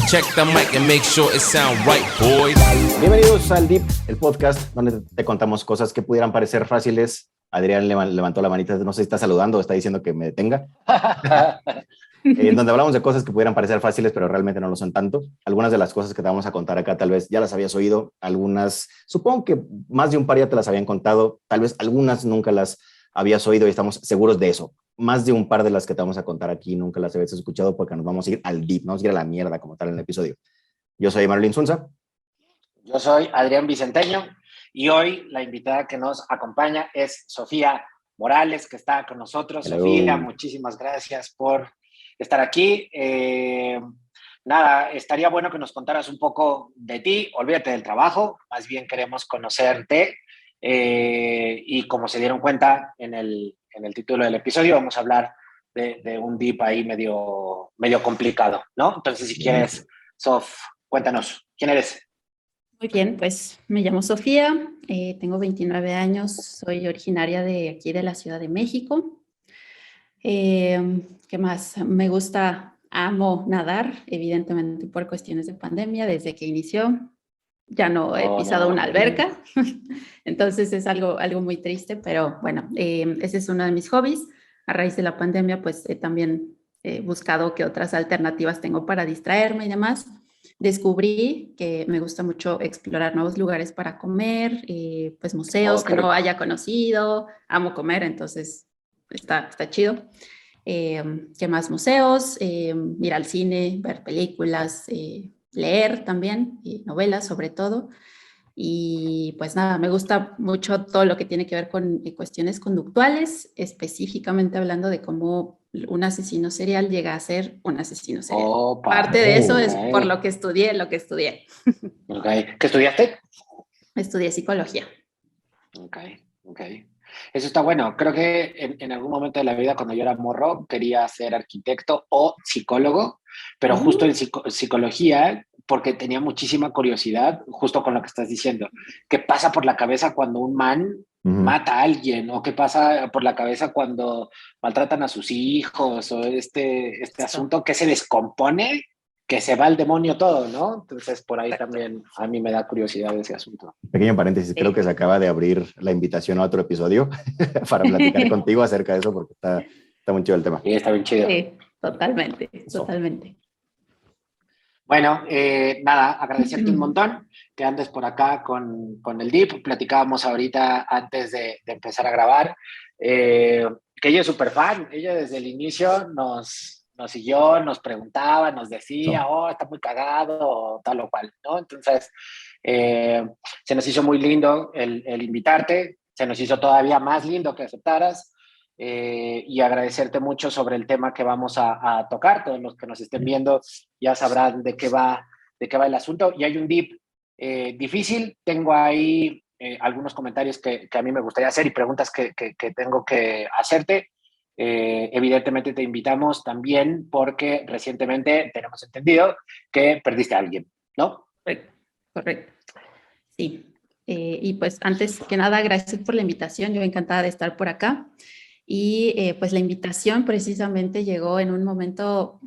Check the mic and make sure it sound right, boys. Bienvenidos al Deep, el podcast donde te contamos cosas que pudieran parecer fáciles. Adrián levantó la manita, no sé si está saludando o está diciendo que me detenga. En donde hablamos de cosas que pudieran parecer fáciles, pero realmente no lo son tanto. Algunas de las cosas que te vamos a contar acá tal vez ya las habías oído, algunas, supongo que más de un par ya te las habían contado, tal vez algunas nunca las habías oído y estamos seguros de eso. Más de un par de las que te vamos a contar aquí nunca las habías escuchado porque nos vamos a ir al deep, vamos a ir a la mierda como tal en el episodio. Yo soy Manuel Insunza. Yo soy Adrián Vicenteño y hoy la invitada que nos acompaña es Sofía Morales, que está con nosotros. Hello. Sofía, muchísimas gracias por estar aquí. Nada, estaría bueno que nos contaras un poco de ti, olvídate del trabajo, más bien queremos conocerte y como se dieron cuenta en el título del episodio, vamos a hablar de un deep ahí medio complicado, ¿no? Entonces, si quieres, Sof, cuéntanos, ¿quién eres? Muy bien, pues me llamo Sofía, tengo 29 años, soy originaria de aquí de la Ciudad de México. ¿Qué más? Me gusta, amo nadar, evidentemente por cuestiones de pandemia, desde que inició. Ya no he pisado una alberca, entonces es algo muy triste, pero bueno, ese es uno de mis hobbies. A raíz de la pandemia, pues también he buscado qué otras alternativas tengo para distraerme y demás. Descubrí que me gusta mucho explorar nuevos lugares para comer, pues museos que no haya conocido, amo comer, entonces está chido. ¿Qué más? Museos, ir al cine, ver películas, leer también, novelas sobre todo. Y pues nada, me gusta mucho todo lo que tiene que ver con cuestiones conductuales, específicamente hablando de cómo un asesino serial llega a ser un asesino serial. Parte de eso es por lo que estudié, Okay. ¿Qué estudiaste? Estudié psicología. Ok. Eso está bueno. Creo que en algún momento de la vida, cuando yo era morro, quería ser arquitecto o psicólogo, pero justo en psicología, porque tenía muchísima curiosidad, justo con lo que estás diciendo. ¿Qué pasa por la cabeza cuando un man mata a alguien? ¿O qué pasa por la cabeza cuando maltratan a sus hijos? O este asunto que se descompone, que se va al demonio todo, ¿no? Entonces, por ahí también a mí me da curiosidad ese asunto. Pequeño paréntesis, creo que se acaba de abrir la invitación a otro episodio para platicar contigo acerca de eso, porque está muy chido el tema. Sí, está bien chido. Sí, totalmente. Bueno, nada, agradecerte un montón que andes por acá con el DIP. Platicábamos ahorita antes de empezar a grabar, que ella es súper fan. Ella desde el inicio nos siguió, nos preguntaba, nos decía, está muy cagado, o tal o cual, ¿no? Entonces, se nos hizo muy lindo el invitarte, se nos hizo todavía más lindo que aceptaras. Y agradecerte mucho sobre el tema que vamos a tocar. Todos los que nos estén viendo ya sabrán de qué va el asunto. Y hay un deep difícil. Tengo ahí algunos comentarios que a mí me gustaría hacer y preguntas que tengo que hacerte. Evidentemente te invitamos también porque recientemente tenemos entendido que perdiste a alguien, ¿no? Correcto. Sí. Y pues antes que nada, gracias por la invitación. Yo encantada de estar por acá. Y pues la invitación precisamente llegó en un momento,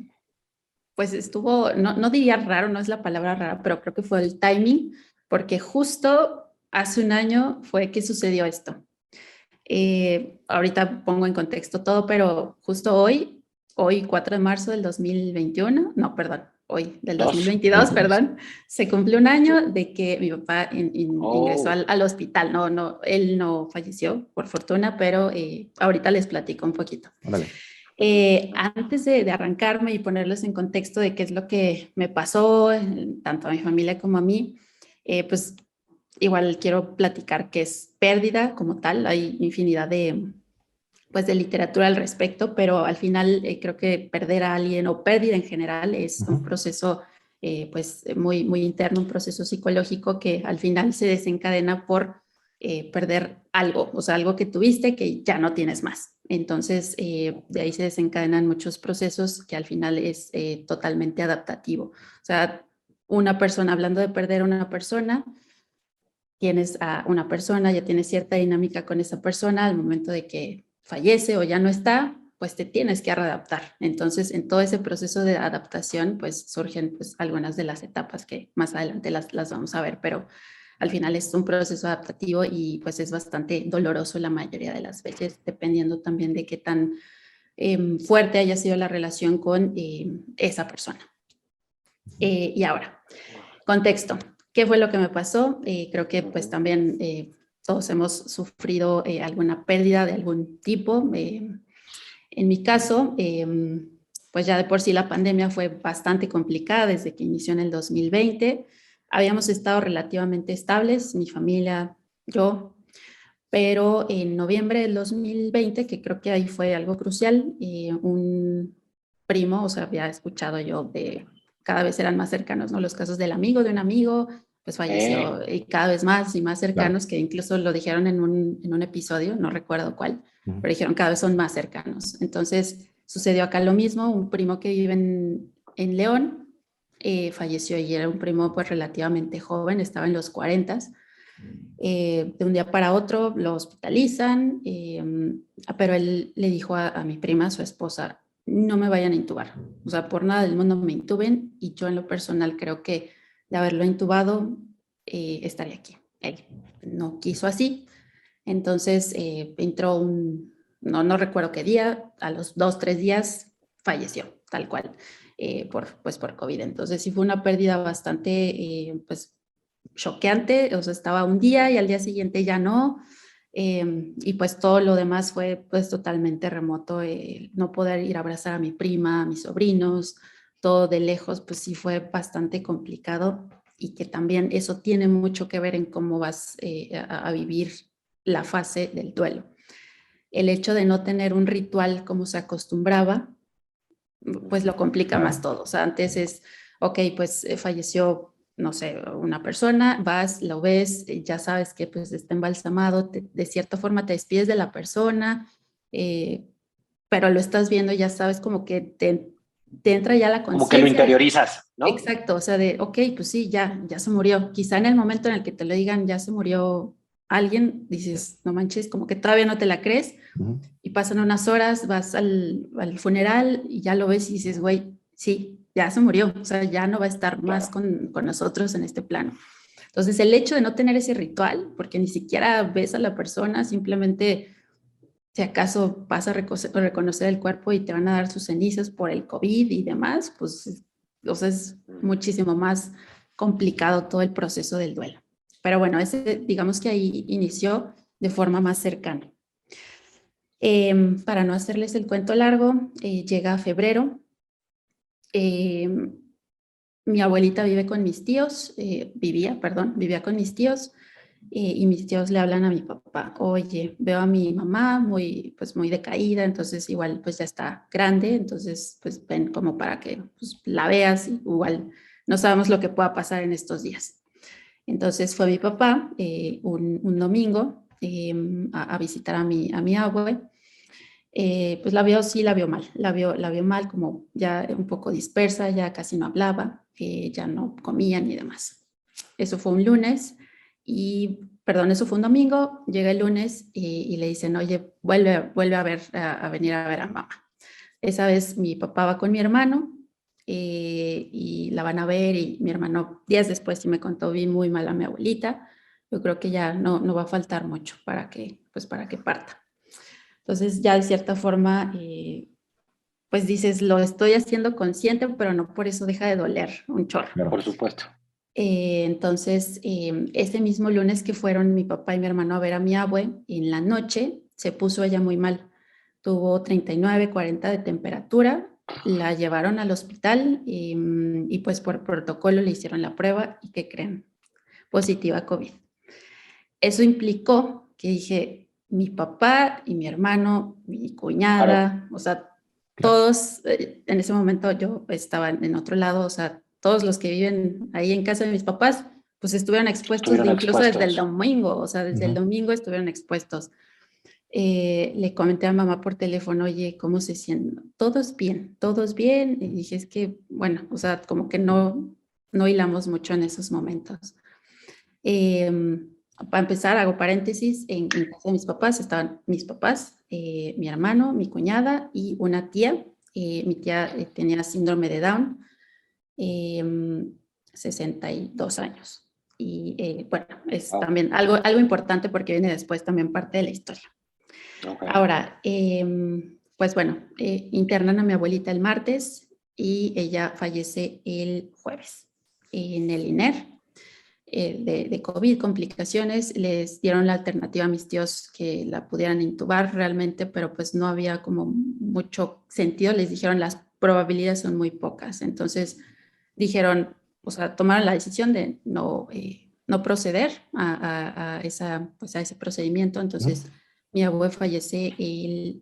pues estuvo, no diría raro, no es la palabra rara, pero creo que fue el timing, porque justo hace un año fue que sucedió esto. Ahorita pongo en contexto todo, pero justo hoy 4 de marzo del 2021, no, perdón, hoy del 2022, perdón, se cumplió un año de que mi papá ingresó al hospital. No, él no falleció, por fortuna, pero ahorita les platico un poquito. Vale. Antes de arrancarme y ponerlos en contexto de qué es lo que me pasó, tanto a mi familia como a mí, pues igual quiero platicar qué es pérdida como tal. Hay infinidad de literatura al respecto, pero al final creo que perder a alguien o pérdida en general es un proceso pues muy interno, un proceso psicológico que al final se desencadena por perder algo, o sea, algo que tuviste que ya no tienes más. Entonces, de ahí se desencadenan muchos procesos que al final es totalmente adaptativo. O sea, una persona, hablando de perder a una persona, tienes a una persona, ya tienes cierta dinámica con esa persona al momento de que fallece o ya no está, pues te tienes que readaptar. Entonces, en todo ese proceso de adaptación, pues surgen pues algunas de las etapas que más adelante las vamos a ver, pero al final es un proceso adaptativo y pues es bastante doloroso la mayoría de las veces, dependiendo también de qué tan fuerte haya sido la relación con esa persona. Y ahora, contexto. ¿Qué fue lo que me pasó? Creo que pues también todos hemos sufrido alguna pérdida de algún tipo. En mi caso, pues ya de por sí la pandemia fue bastante complicada desde que inició en el 2020. Habíamos estado relativamente estables, mi familia, yo, pero en noviembre del 2020, que creo que ahí fue algo crucial, un primo, o sea, había escuchado yo de cada vez eran más cercanos, ¿no? Los casos del amigo de un amigo, pues falleció y cada vez más y más cercanos, que incluso lo dijeron en un episodio, no recuerdo cuál, pero dijeron cada vez son más cercanos. Entonces sucedió acá lo mismo, un primo que vive en León falleció y era un primo pues relativamente joven, estaba en los 40. De un día para otro lo hospitalizan, pero él le dijo a mi prima, su esposa, no me vayan a intubar, o sea, por nada del mundo me intuben, y yo en lo personal creo que de haberlo intubado estaría aquí. Él no quiso así, entonces entró no recuerdo qué día, a los 2, 3 días falleció, tal cual, por COVID. Entonces sí fue una pérdida bastante, pues, choqueante, o sea, estaba un día y al día siguiente ya no, y pues todo lo demás fue pues totalmente remoto, no poder ir a abrazar a mi prima, a mis sobrinos, todo de lejos, pues sí fue bastante complicado, y que también eso tiene mucho que ver en cómo vas a vivir la fase del duelo. El hecho de no tener un ritual como se acostumbraba, pues lo complica más todo. O sea, antes es, ok, pues falleció, no sé, una persona, vas, lo ves, ya sabes que pues está embalsamado, de cierta forma te despides de la persona, pero lo estás viendo, ya sabes, como que te entra ya la como que lo conciencia. interiorizas, ¿no? Exacto, o sea, de, ok, pues sí, ya se murió. Quizá en el momento en el que te lo digan, ya se murió alguien, dices, no manches, como que todavía no te la crees, y pasan unas horas, vas al funeral y ya lo ves y dices, güey, sí, ya se murió, o sea, ya no va a estar más con nosotros en este plano. Entonces, el hecho de no tener ese ritual, porque ni siquiera ves a la persona, simplemente, si acaso vas a reconocer el cuerpo y te van a dar sus cenizas por el COVID y demás, pues, o sea, es muchísimo más complicado todo el proceso del duelo. Pero bueno, digamos que ahí inició de forma más cercana. Para no hacerles el cuento largo, llega febrero. Mi abuelita vive con mis tíos, vivía con mis tíos, y mis tíos le hablan a mi papá, oye, veo a mi mamá pues muy decaída, entonces igual pues ya está grande, entonces pues ven como para que pues, la veas, igual no sabemos lo que pueda pasar en estos días. Entonces fue mi papá un domingo a visitar a mi abue. Pues la vio mal, la vio mal, como ya un poco dispersa, ya casi no hablaba, ya no comía ni demás. Eso fue un lunes eso fue un domingo, llega el lunes y le dicen, oye, vuelve a venir a ver a mamá. Esa vez mi papá va con mi hermano y la van a ver, y mi hermano días después sí me contó, vi muy mal a mi abuelita, yo creo que ya no va a faltar mucho para que parta. Entonces ya de cierta forma, pues dices, lo estoy haciendo consciente, pero no por eso deja de doler un chorro. Claro. Por supuesto. Entonces, ese mismo lunes que fueron mi papá y mi hermano a ver a mi abue, en la noche se puso ella muy mal. Tuvo 39, 40 de temperatura, la llevaron al hospital y pues por protocolo le hicieron la prueba y ¿qué creen? Positiva a COVID. Eso implicó que dije, mi papá y mi hermano, mi cuñada, o sea, todos, en ese momento yo estaba en otro lado, o sea, todos los que viven ahí en casa de mis papás, pues estuvieron expuestos, incluso desde el domingo, o sea, desde el domingo estuvieron expuestos. Le comenté a mamá por teléfono, oye, ¿cómo se sienten? Todos bien. Y dije, es que, bueno, o sea, como que no hilamos mucho en esos momentos. para empezar, hago paréntesis, en casa de mis papás estaban mis papás, mi hermano, mi cuñada y una tía. Mi tía tenía síndrome de Down, 62 años. Y bueno, es también algo importante porque viene después también parte de la historia. Okay. Ahora, pues bueno, internan a mi abuelita el martes y ella fallece el jueves en el INER. De COVID, complicaciones, les dieron la alternativa a mis tíos que la pudieran intubar realmente, pero pues no había como mucho sentido, les dijeron las probabilidades son muy pocas, entonces dijeron, o sea, tomaron la decisión de no proceder a ese procedimiento, entonces mi abuelo fallece el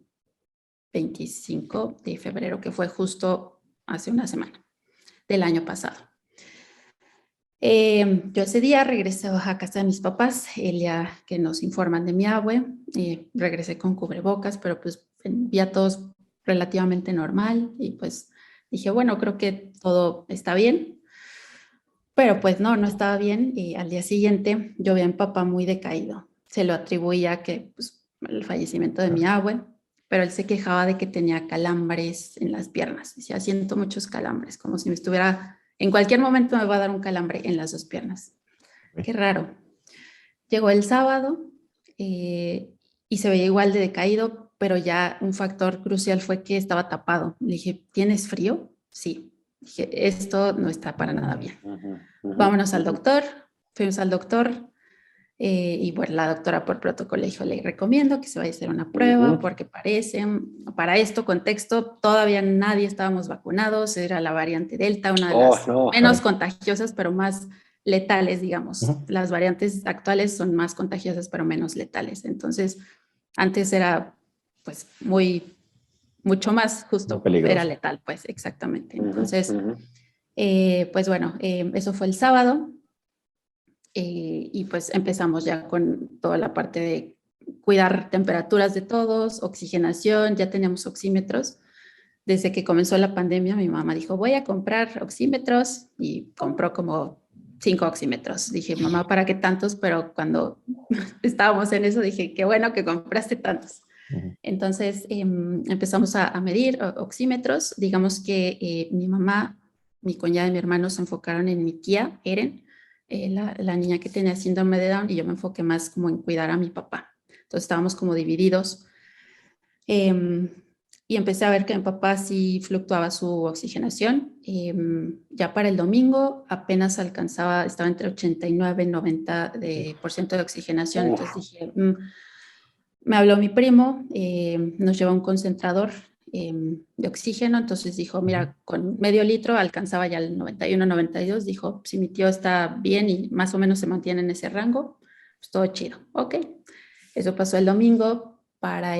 25 de febrero, que fue justo hace una semana del año pasado. Yo ese día regresé a casa de mis papás, el día que nos informan de mi abue, regresé con cubrebocas, pero pues vi a todos relativamente normal y pues dije, bueno, creo que todo está bien, pero pues no estaba bien y al día siguiente yo vi a mi papá muy decaído, se lo atribuía a que pues, el fallecimiento de mi abue, pero él se quejaba de que tenía calambres en las piernas, decía, siento muchos calambres, como si me estuviera... En cualquier momento me va a dar un calambre en las dos piernas. Qué raro. Llegó el sábado y se veía igual de decaído, pero ya un factor crucial fue que estaba tapado. Le dije, ¿tienes frío? Sí. Dije, esto no está para nada bien. Vámonos al doctor. Fuimos al doctor y bueno, la doctora por protocolo dijo, le recomiendo que se vaya a hacer una prueba porque parece, para esto contexto, todavía nadie estábamos vacunados, era la variante Delta, una de las menos contagiosas, pero más letales, digamos. Las variantes actuales son más contagiosas, pero menos letales. Entonces, antes era pues mucho más justo, era letal, pues exactamente. Entonces, pues bueno, eso fue el sábado. Y pues empezamos ya con toda la parte de cuidar temperaturas de todos, oxigenación, ya teníamos oxímetros. Desde que comenzó la pandemia, mi mamá dijo, voy a comprar oxímetros y compró como 5 oxímetros. Dije, mamá, ¿para qué tantos? Pero cuando estábamos en eso dije, qué bueno que compraste tantos. Entonces empezamos a medir oxímetros. Digamos que mi mamá, mi cuñada y mi hermano se enfocaron en mi tía, Eren, la niña que tenía síndrome de Down, y yo me enfoqué más como en cuidar a mi papá. Entonces estábamos como divididos. Y empecé a ver que mi papá sí fluctuaba su oxigenación. Ya para el domingo apenas alcanzaba, estaba entre 89 y 90% de oxigenación. Entonces dije, me habló mi primo, nos lleva un concentrador de oxígeno, entonces dijo, mira, con medio litro alcanzaba ya el 91, 92, dijo, si mi tío está bien y más o menos se mantiene en ese rango, pues todo chido, ok. Eso pasó el domingo. Para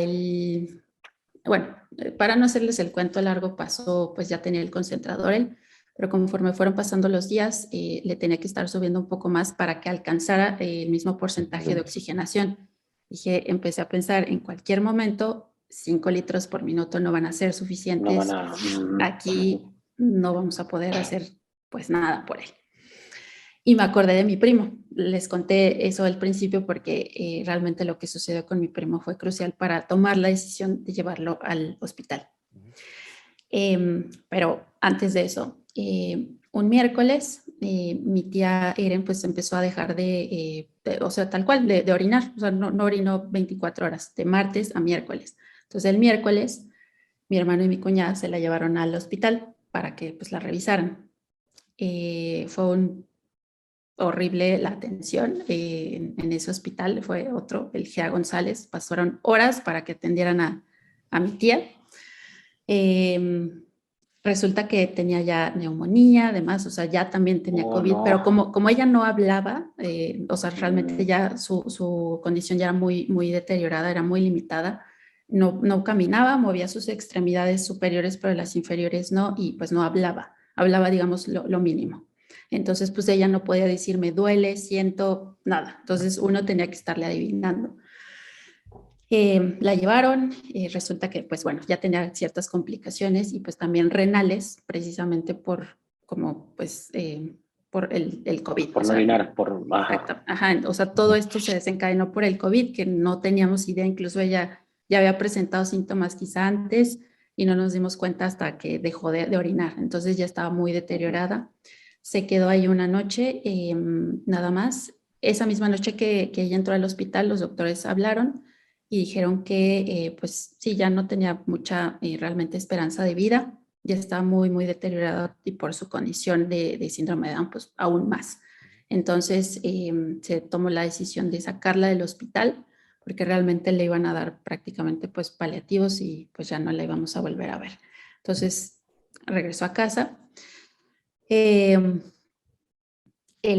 no hacerles el cuento largo, pasó, pues ya tenía el concentrador él, pero conforme fueron pasando los días, le tenía que estar subiendo un poco más para que alcanzara el mismo porcentaje de oxigenación. Empecé a pensar, en cualquier momento, 5 litros por minuto no van a ser suficientes. Aquí no vamos a poder hacer pues nada por él. Y me acordé de mi primo. Les conté eso al principio porque realmente lo que sucedió con mi primo fue crucial para tomar la decisión de llevarlo al hospital. Pero antes de eso, un miércoles, mi tía Eren pues empezó a dejar o sea, tal cual, de orinar. O sea, no orinó 24 horas, de martes a miércoles. Entonces el miércoles, mi hermano y mi cuñada se la llevaron al hospital para que pues la revisaran. Fue horrible la atención en ese hospital, fue otro, el GEA González. Pasaron horas para que atendieran a mi tía. Resulta que tenía ya neumonía, además, o sea, ya también tenía COVID, pero como ella no hablaba, o sea, realmente ya su condición ya era muy, muy deteriorada, era muy limitada, no caminaba, movía sus extremidades superiores, pero las inferiores no, y pues no hablaba, digamos, lo mínimo. Entonces, pues ella no podía decir, me duele, siento, nada. Entonces, uno tenía que estarle adivinando. La llevaron, resulta que, pues bueno, ya tenía ciertas complicaciones y pues también renales, precisamente por como, pues, por el COVID. Por o no sea, orinar, exacto, ajá, o sea, todo esto se desencadenó por el COVID, que no teníamos idea, incluso ella ya había presentado síntomas quizá antes y no nos dimos cuenta hasta que dejó de orinar, entonces ya estaba muy deteriorada. Se quedó ahí una noche, nada más. Esa misma noche que ella entró al hospital, los doctores hablaron y dijeron que pues sí, ya no tenía mucha realmente esperanza de vida, ya estaba muy, muy deteriorada y por su condición de síndrome de Down, pues aún más. Entonces se tomó la decisión de sacarla del hospital porque realmente le iban a dar prácticamente pues paliativos y pues ya no la íbamos a volver a ver. Entonces regresó a casa. El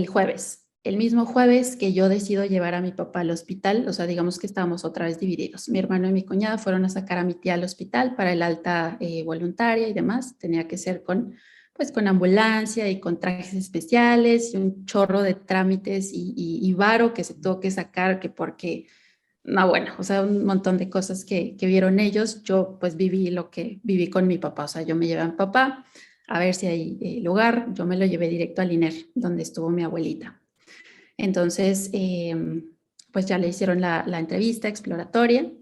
jueves, el mismo jueves que yo decido llevar a mi papá al hospital, o sea, digamos que estábamos otra vez divididos. Mi hermano y mi cuñada fueron a sacar a mi tía al hospital para el alta voluntaria y demás. Tenía que ser pues, con ambulancia y con trajes especiales y un chorro de trámites y varo que se tuvo que sacar, que porque, no, bueno, o sea, un montón de cosas que vieron ellos. Yo pues viví lo que viví con mi papá, o sea, yo me llevé a mi papá a ver si hay lugar. Yo me lo llevé directo al INER, donde estuvo mi abuelita. Entonces, pues ya le hicieron la entrevista exploratoria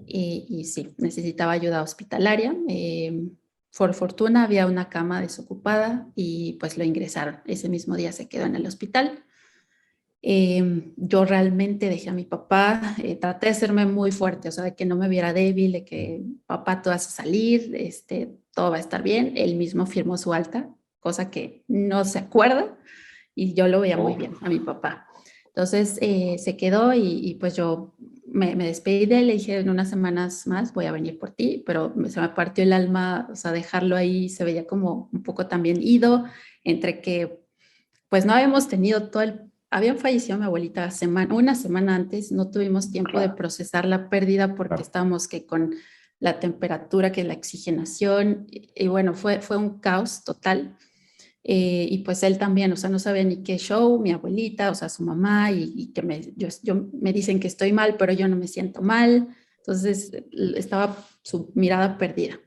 y sí, necesitaba ayuda hospitalaria. Por fortuna había una cama desocupada y pues lo ingresaron. Ese mismo día se quedó en el hospital. Yo realmente dejé a mi papá, traté de serme muy fuerte, o sea, de que no me viera débil, de que papá, tú vas a salir, todo va a estar bien. Él mismo firmó su alta, cosa que no se acuerda, y yo lo veía muy bien a mi papá. Entonces se quedó y pues yo me despedí de él, le dije en unas semanas más voy a venir por ti, pero se me partió el alma, o sea, dejarlo ahí se veía como un poco también ido, entre que pues no habíamos tenido había fallecido mi abuelita una semana antes, no tuvimos tiempo de procesar la pérdida porque estábamos que con la temperatura, que la oxigenación, y bueno, fue un caos total. Y pues él también, o sea, no sabía ni qué show, mi abuelita, o sea, su mamá, y que me dicen que estoy mal, pero yo no me siento mal. Entonces estaba su mirada perdida.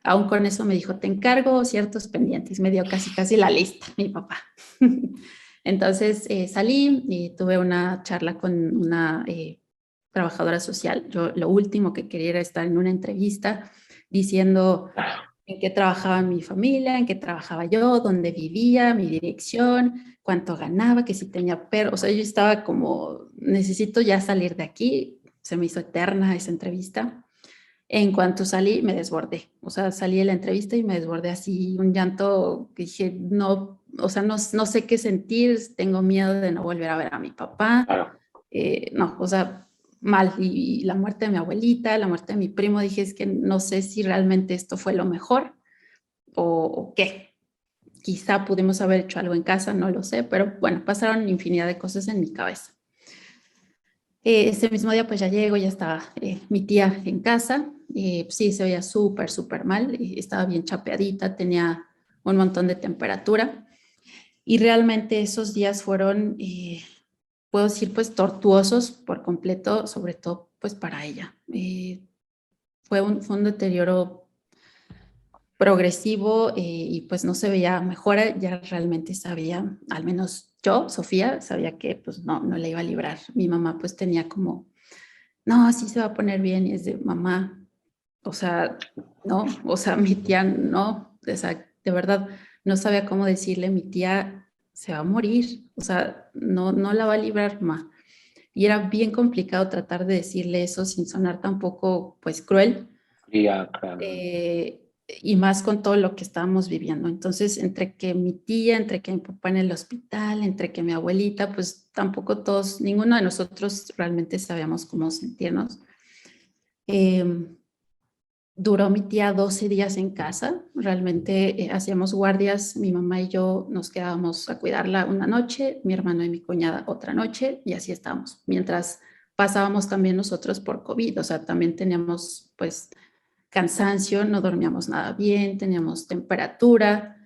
Aún con eso me dijo, te encargo ciertos pendientes, me dio casi casi la lista, mi papá. Entonces salí y tuve una charla con una trabajadora social. Yo lo último que quería era estar en una entrevista diciendo en qué trabajaba mi familia, en qué trabajaba yo, dónde vivía, mi dirección, cuánto ganaba, que si tenía perro. O sea, yo estaba como, necesito ya salir de aquí. Se me hizo eterna esa entrevista. En cuanto salí, me desbordé. O sea, salí de la entrevista y me desbordé así, un llanto que dije, no, o sea, no sé qué sentir, tengo miedo de no volver a ver a mi papá. Claro. No, o sea, mal. Y la muerte de mi abuelita, la muerte de mi primo, dije, es que no sé si realmente esto fue lo mejor o qué. Quizá pudimos haber hecho algo en casa, no lo sé, pero bueno, pasaron infinidad de cosas en mi cabeza. Ese mismo día pues ya llego, ya estaba mi tía en casa, sí, se veía súper, súper mal, estaba bien chapeadita, tenía un montón de temperatura y realmente esos días fueron, puedo decir, pues tortuosos por completo, sobre todo pues para ella. Fue un deterioro progresivo y pues no se veía mejora, ya realmente sabía, al menos yo, Sofía, sabía que pues no le iba a librar. Mi mamá pues tenía como, no, así se va a poner bien y es de mamá, o sea, no, o sea, mi tía no, o sea, de verdad no sabía cómo decirle, mi tía se va a morir, o sea, no la va a librar, mamá. Y era bien complicado tratar de decirle eso sin sonar tampoco pues cruel. Ya, claro. Y más con todo lo que estábamos viviendo. Entonces, entre que mi tía, entre que mi papá en el hospital, entre que mi abuelita, pues tampoco todos, ninguno de nosotros realmente sabíamos cómo sentirnos. Duró mi tía 12 días en casa, realmente hacíamos guardias, mi mamá y yo nos quedábamos a cuidarla una noche, mi hermano y mi cuñada otra noche, y así estábamos, mientras pasábamos también nosotros por COVID, o sea, también teníamos pues cansancio, no dormíamos nada bien, teníamos temperatura,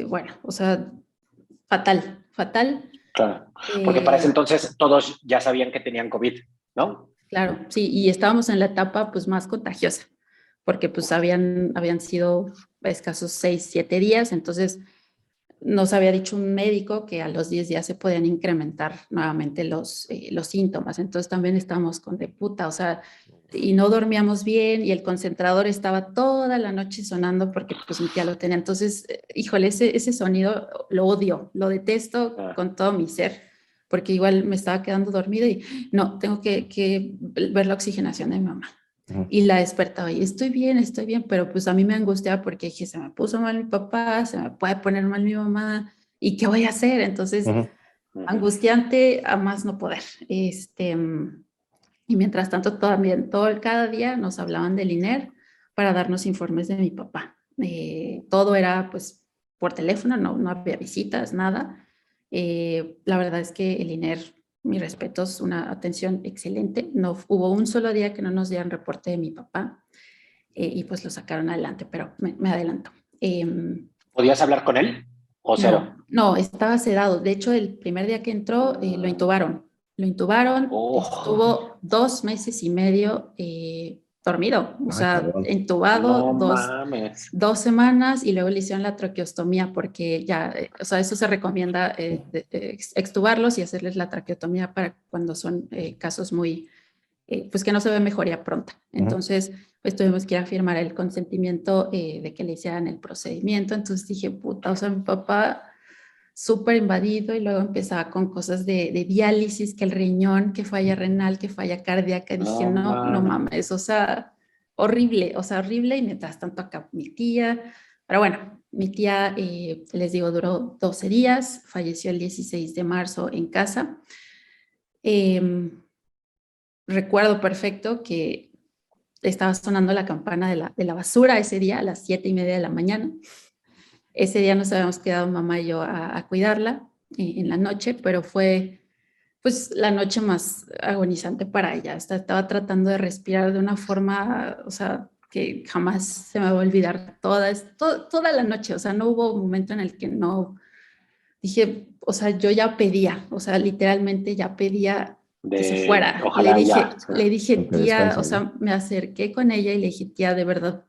bueno, o sea, fatal, fatal. Claro. Porque para ese entonces todos ya sabían que tenían COVID, ¿no? Claro, sí, y estábamos en la etapa pues más contagiosa, porque pues habían sido escasos 6, 7 días, entonces nos había dicho un médico que a los 10 días se podían incrementar nuevamente los síntomas. Entonces también estábamos con de puta, o sea, y no dormíamos bien y el concentrador estaba toda la noche sonando porque pues mi tía lo tenía. Entonces, híjole, ese sonido lo odio, lo detesto con todo mi ser, porque igual me estaba quedando dormida y no, tengo que ver la oxigenación de mi mamá. Y la despertaba y estoy bien, pero pues a mí me angustiaba porque dije, se me puso mal mi papá, se me puede poner mal mi mamá, ¿y qué voy a hacer? Entonces, angustiante a más no poder. Y mientras tanto, también, cada día nos hablaban del INER para darnos informes de mi papá. Todo era pues por teléfono, no había visitas, nada. La verdad es que el INER, mis respetos, una atención excelente. No hubo un solo día que no nos dieran reporte de mi papá y pues lo sacaron adelante, pero me adelanto. ¿Podías hablar con él o cero? No, estaba sedado. De hecho, el primer día que entró lo intubaron. Lo intubaron, estuvo 2 meses y medio dormido, o sea, cabrón. entubado No mames. 2 semanas y luego le hicieron la traqueostomía porque ya, o sea, eso se recomienda extubarlos y hacerles la traqueotomía para cuando son casos muy, pues que no se ve mejoría pronta. Entonces, pues tuvimos que ir a firmar el consentimiento de que le hicieran el procedimiento. Entonces dije, puta, o sea, mi papá súper invadido y luego empezaba con cosas de diálisis, que el riñón, que falla renal, que falla cardíaca. Dije, no mames, o sea, horrible y mientras tanto acá mi tía, pero bueno, mi tía, les digo, duró 12 días, falleció el 16 de marzo en casa. Recuerdo perfecto que estaba sonando la campana de la basura ese día a las 7:30 de la mañana. Ese día nos habíamos quedado mamá y yo a cuidarla en la noche, pero fue pues la noche más agonizante para ella. Estaba tratando de respirar de una forma, o sea, que jamás se me va a olvidar toda la noche. O sea, no hubo un momento en el que no dije, o sea, yo ya pedía, o sea, literalmente ya pedía que se fuera. Ojalá Le dije, tía, descanse, o sea, me acerqué con ella y le dije, tía, de verdad,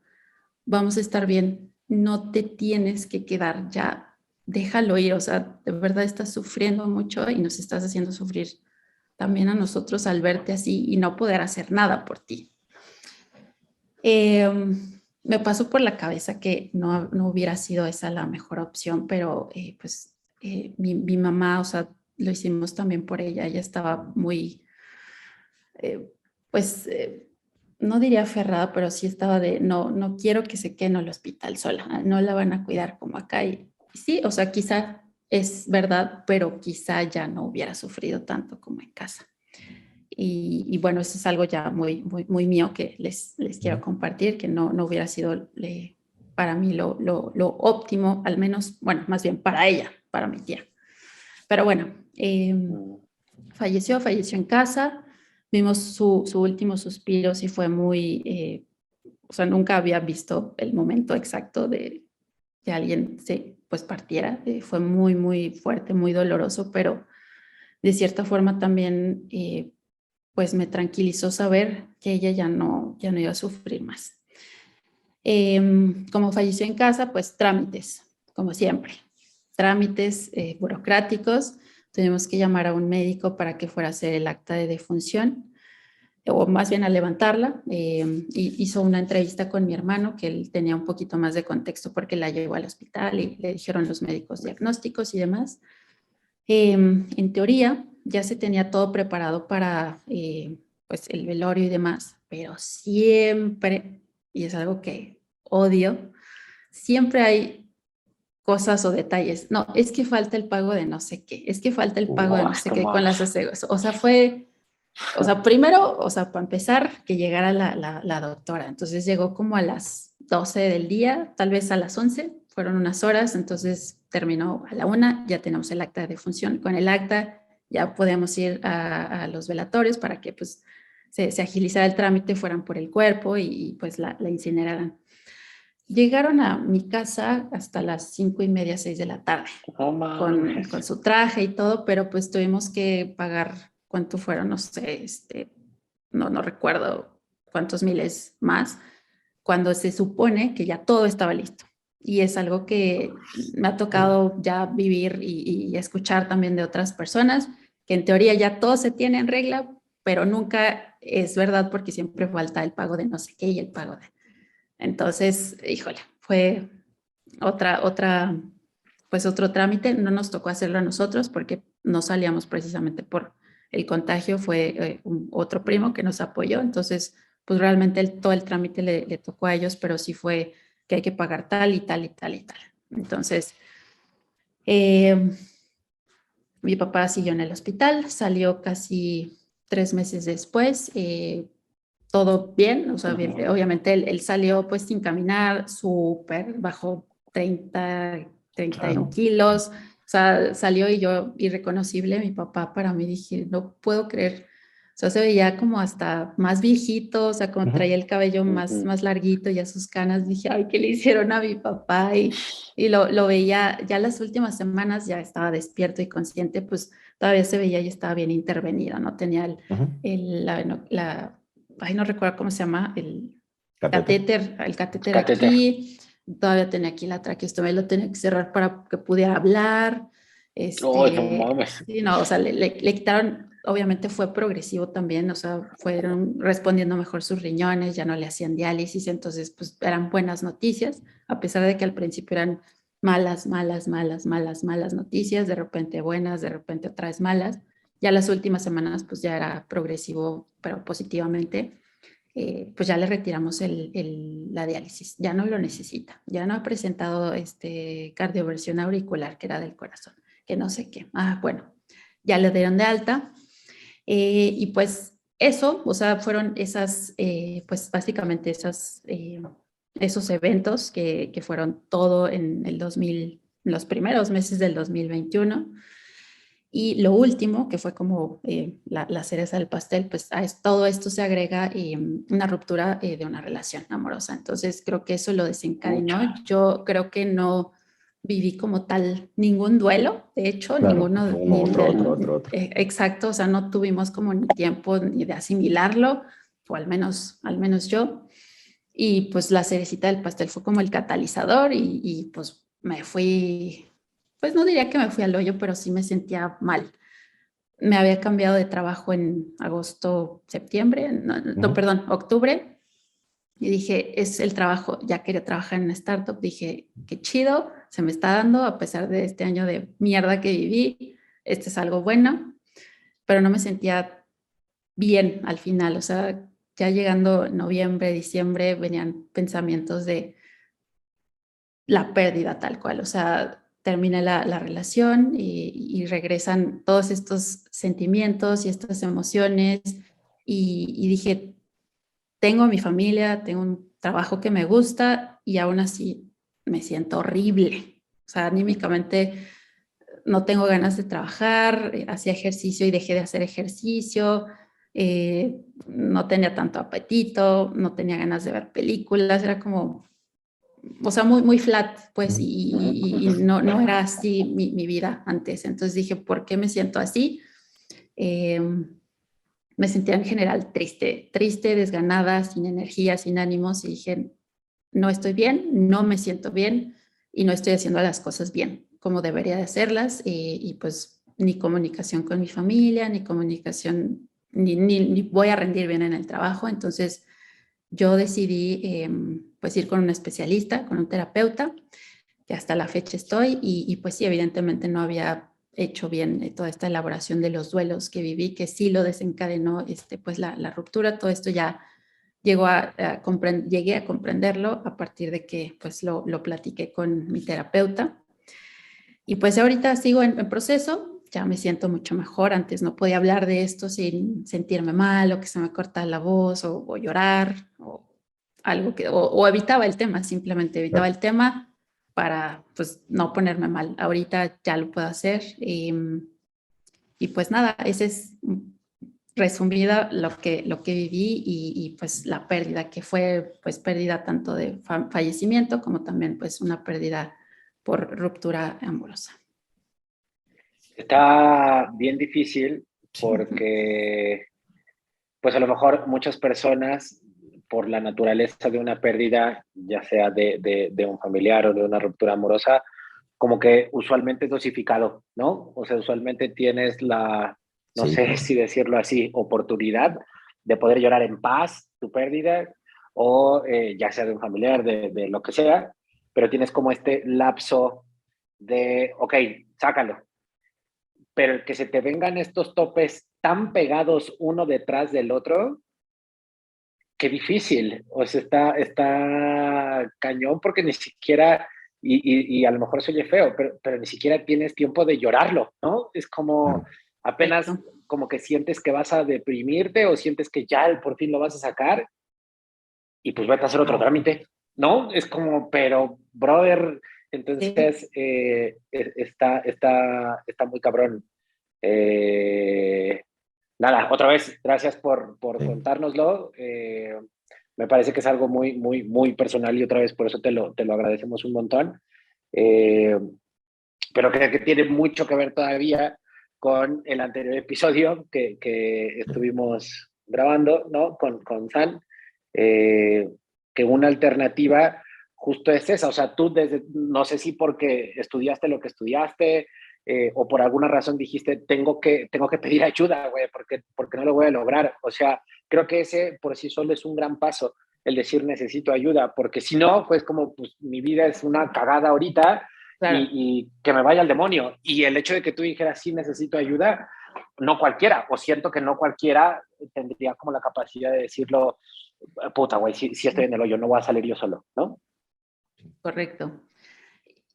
vamos a estar bien, no te tienes que quedar, ya déjalo ir, o sea, de verdad estás sufriendo mucho y nos estás haciendo sufrir también a nosotros al verte así y no poder hacer nada por ti. Me pasó por la cabeza que no hubiera sido esa la mejor opción, pero pues mi mamá, o sea, lo hicimos también por ella. Ella estaba muy, pues, no diría aferrada, pero sí estaba de, no quiero que se quede en el hospital sola, no la van a cuidar como acá. Y sí, o sea, quizá es verdad, pero quizá ya no hubiera sufrido tanto como en casa. Y bueno, eso es algo ya muy mío que les quiero compartir, que no hubiera sido para mí lo óptimo, al menos, bueno, más bien para ella, para mi tía. Pero bueno, falleció en casa, vimos su último suspiro, sí fue muy, o sea, nunca había visto el momento exacto de que alguien se pues partiera, fue muy fuerte, muy doloroso, pero de cierta forma también pues me tranquilizó saber que ella ya no iba a sufrir más. Como falleció en casa, pues trámites, como siempre, trámites burocráticos. Tuvimos que llamar a un médico para que fuera a hacer el acta de defunción, o más bien a levantarla. Hizo una entrevista con mi hermano, que él tenía un poquito más de contexto porque la llevó al hospital y le dijeron los médicos diagnósticos y demás. En teoría, ya se tenía todo preparado para pues el velorio y demás, pero siempre, y es algo que odio, siempre hay cosas o detalles. No, es que falta el pago de no sé qué, es que falta el pago de no sé qué con las aseguradoras. O sea, primero, o sea, para empezar, que llegara la doctora. Entonces llegó como a las 12 del día, tal vez a las 11, fueron unas horas, entonces terminó a la 1, ya tenemos el acta de defunción. Con el acta ya podemos ir a los velatorios para que pues se agilizara el trámite, fueran por el cuerpo y pues la incineraran. Llegaron a mi casa hasta las 5:30, 6 de la tarde, con su traje y todo, pero pues tuvimos que pagar, ¿cuánto fueron? No sé, no recuerdo cuántos miles más, cuando se supone que ya todo estaba listo. y es algo que me ha tocado ya vivir y escuchar también de otras personas, que en teoría ya todo se tiene en regla, pero nunca es verdad porque siempre falta el pago de no sé qué y el pago de... Entonces, híjole, fue pues otro trámite. No nos tocó hacerlo a nosotros porque no salíamos precisamente por el contagio, fue otro primo que nos apoyó, entonces pues realmente todo el trámite le tocó a ellos, pero sí fue que hay que pagar tal y tal y tal y tal. Entonces, eh, mi papá siguió en el hospital, salió casi 3 meses después, todo bien, o sea, obviamente él salió pues sin caminar, súper, bajó 31 kilos, o sea, salió y yo irreconocible, mi papá para mí dije, no puedo creer, o sea, se veía como hasta más viejito, o sea, como traía el cabello más larguito, ya sus canas, dije, ay, ¿qué le hicieron a mi papá? Y lo veía, ya las últimas semanas ya estaba despierto y consciente, pues todavía se veía y estaba bien intervenido, no tenía ay, no recuerdo cómo se llama, el catéter aquí, todavía tenía aquí la traqueostomía, lo tenía que cerrar para que pudiera hablar, Oh, no mames. sí, no, o sea, le quitaron, obviamente fue progresivo también, o sea, fueron respondiendo mejor sus riñones, ya no le hacían diálisis, entonces, pues eran buenas noticias, a pesar de que al principio eran malas noticias, de repente buenas, de repente otra vez malas. Ya las últimas semanas, pues ya era progresivo, pero positivamente. Pues ya le retiramos la diálisis, ya no lo necesita, ya no ha presentado cardioversión auricular, que era del corazón, que no sé qué. Bueno, ya le dieron de alta y pues eso, o sea, fueron pues básicamente esos eventos que fueron todo en los primeros meses del 2021. Y lo último, que fue como la cereza del pastel, pues todo esto se agrega una ruptura de una relación amorosa. Entonces creo que eso lo desencadenó. Yo creo que no viví como tal ningún duelo, de hecho, Claro, ninguno. otro. Exacto, o sea, no tuvimos como ni tiempo ni de asimilarlo, o al menos yo. Y pues la cerecita del pastel fue como el catalizador y pues me fui, pues no diría que me fui al hoyo, pero sí me sentía mal. Me había cambiado de trabajo en agosto, septiembre, no, perdón, octubre, y dije, es el trabajo, ya quería trabajar en una startup, dije, qué chido, se me está dando, a pesar de este año de mierda que viví, este es algo bueno, pero no me sentía bien al final, o sea, ya llegando noviembre, diciembre, venían pensamientos de la pérdida tal cual, o sea, termina la relación y regresan todos estos sentimientos y estas emociones y dije, tengo mi familia, tengo un trabajo que me gusta y aún así me siento horrible, o sea, anímicamente no tengo ganas de trabajar, hacía ejercicio y dejé de hacer ejercicio, no tenía tanto apetito, no tenía ganas de ver películas, era como o sea, muy flat, pues, y no era así mi vida antes. Entonces dije, ¿por qué me siento así? Eh, Me sentía en general triste, desganada, sin energía, sin ánimos, y dije, no estoy bien, no me siento bien y no estoy haciendo las cosas bien como debería de hacerlas, y pues ni comunicación con mi familia, ni comunicación, ni voy a rendir bien en el trabajo. Entonces yo decidí pues ir con un especialista, con un terapeuta, que hasta la fecha estoy, pues sí, evidentemente no había hecho bien toda esta elaboración de los duelos que viví, que sí lo desencadenó pues la ruptura, todo esto ya llegué a comprenderlo a partir de que pues lo platiqué con mi terapeuta. Y pues ahorita sigo en proceso, ya me siento mucho mejor. Antes no podía hablar de esto sin sentirme mal o que se me cortara la voz o llorar o algo o evitaba el tema, simplemente evitaba el tema para pues no ponerme mal. Ahorita ya lo puedo hacer y pues nada, ese es resumida lo que viví pues la pérdida que fue pues pérdida tanto de fallecimiento como también pues una pérdida por ruptura amorosa. Está bien difícil porque, pues a lo mejor muchas personas por la naturaleza de una pérdida, ya sea de un familiar o de una ruptura amorosa, como que usualmente es dosificado, ¿no? O sea, usualmente tienes no Sí, sé si decirlo así, oportunidad de poder llorar en paz tu pérdida, o ya sea de un familiar, de lo que sea, pero tienes como este lapso de, ok, sácalo, pero que se te vengan estos topes tan pegados uno detrás del otro, qué difícil. O sea, está cañón porque ni siquiera, y a lo mejor se oye feo, pero ni siquiera tienes tiempo de llorarlo, ¿no? Es como claro. apenas Correcto. como que sientes que vas a deprimirte o sientes que ya por fin lo vas a sacar y pues vete a hacer otro trámite, ¿no? Es como, pero, brother, Sí. entonces está muy cabrón. Eh, Nada, otra vez, gracias por Sí. contárnoslo. Me parece que es algo muy, muy, muy personal y otra vez por eso te lo agradecemos un montón. Eh, pero creo que tiene mucho que ver todavía con el anterior episodio que estuvimos grabando, ¿no? Con San, eh, que una alternativa justo es esa, o sea, tú desde, no sé si porque estudiaste lo que estudiaste, o por alguna razón dijiste, tengo que pedir ayuda, güey, porque no lo voy a lograr. O sea, creo que ese por sí solo es un gran paso, el decir necesito ayuda, porque si no, pues como pues, mi vida es una cagada ahorita, Claro. y que me vaya al demonio. Y el hecho de que tú dijeras, sí, necesito ayuda, no cualquiera, o siento que no cualquiera tendría como la capacidad de decirlo, puta, güey, si estoy en el hoyo, no voy a salir yo solo, ¿no? Correcto.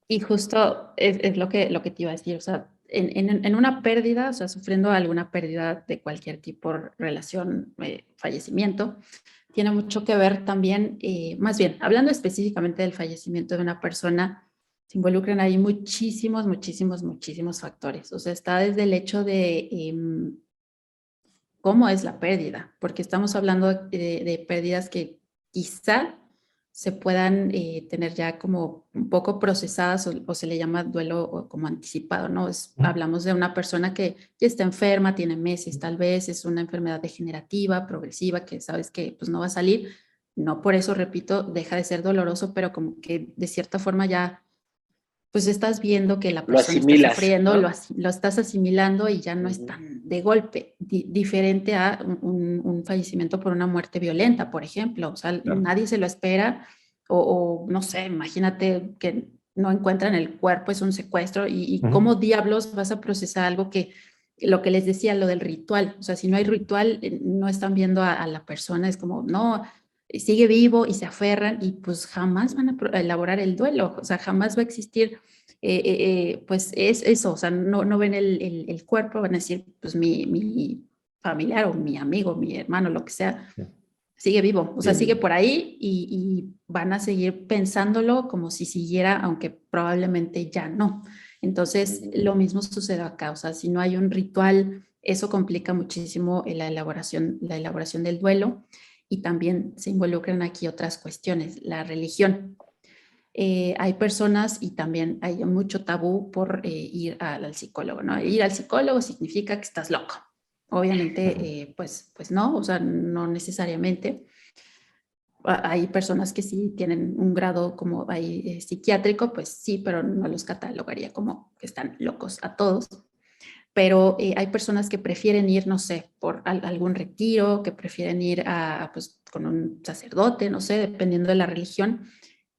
Y justo es lo que te iba a decir, o sea, en una pérdida, o sea, sufriendo alguna pérdida de cualquier tipo, relación, fallecimiento, tiene mucho que ver también, más bien, hablando específicamente del fallecimiento de una persona, se involucran ahí muchísimos, muchísimos, muchísimos factores. O sea, está desde el hecho de cómo es la pérdida, porque estamos hablando de pérdidas que quizá se puedan tener ya como un poco procesadas o se le llama duelo como anticipado, ¿no? Hablamos de una persona que ya está enferma, tiene meses tal vez, es una enfermedad degenerativa, progresiva, que sabes que pues no va a salir. No por eso, repito, deja de ser doloroso, pero como que de cierta forma ya pues estás viendo que la Lo persona está asimilas, sufriendo, ¿no? lo estás asimilando y ya no es Uh-huh. tan de golpe, diferente a un fallecimiento por una muerte violenta, por ejemplo. O sea, Claro. nadie se lo espera o no sé, imagínate que no encuentran el cuerpo, es un secuestro y Ujú. cómo diablos vas a procesar algo que, lo que les decía, lo del ritual. O sea, si no hay ritual, no están viendo a la persona, es como, no, sigue vivo y se aferran y pues jamás van a elaborar el duelo, o sea, jamás va a existir, pues es eso, o sea, no ven el cuerpo, van a decir, pues mi familiar o mi amigo, mi hermano, lo que sea, Sí. sigue vivo, o sea, Bien sigue vivo. por ahí y van a seguir pensándolo como si siguiera, aunque probablemente ya no. Entonces, Uh-huh. lo mismo sucede acá, o sea, si no hay un ritual, eso complica muchísimo la elaboración del duelo y también se involucran aquí otras cuestiones, la religión. Hay personas y también hay mucho tabú por ir al psicólogo, ¿no? Ir al psicólogo significa que estás loco. Obviamente, Ujú. pues no, o sea, no necesariamente. Hay personas que sí tienen un grado como ahí psiquiátrico, pues sí, pero no los catalogaría como que están locos a todos. Pero hay personas que prefieren ir, no sé, por algún retiro, que prefieren ir pues, con un sacerdote, no sé, dependiendo de la religión.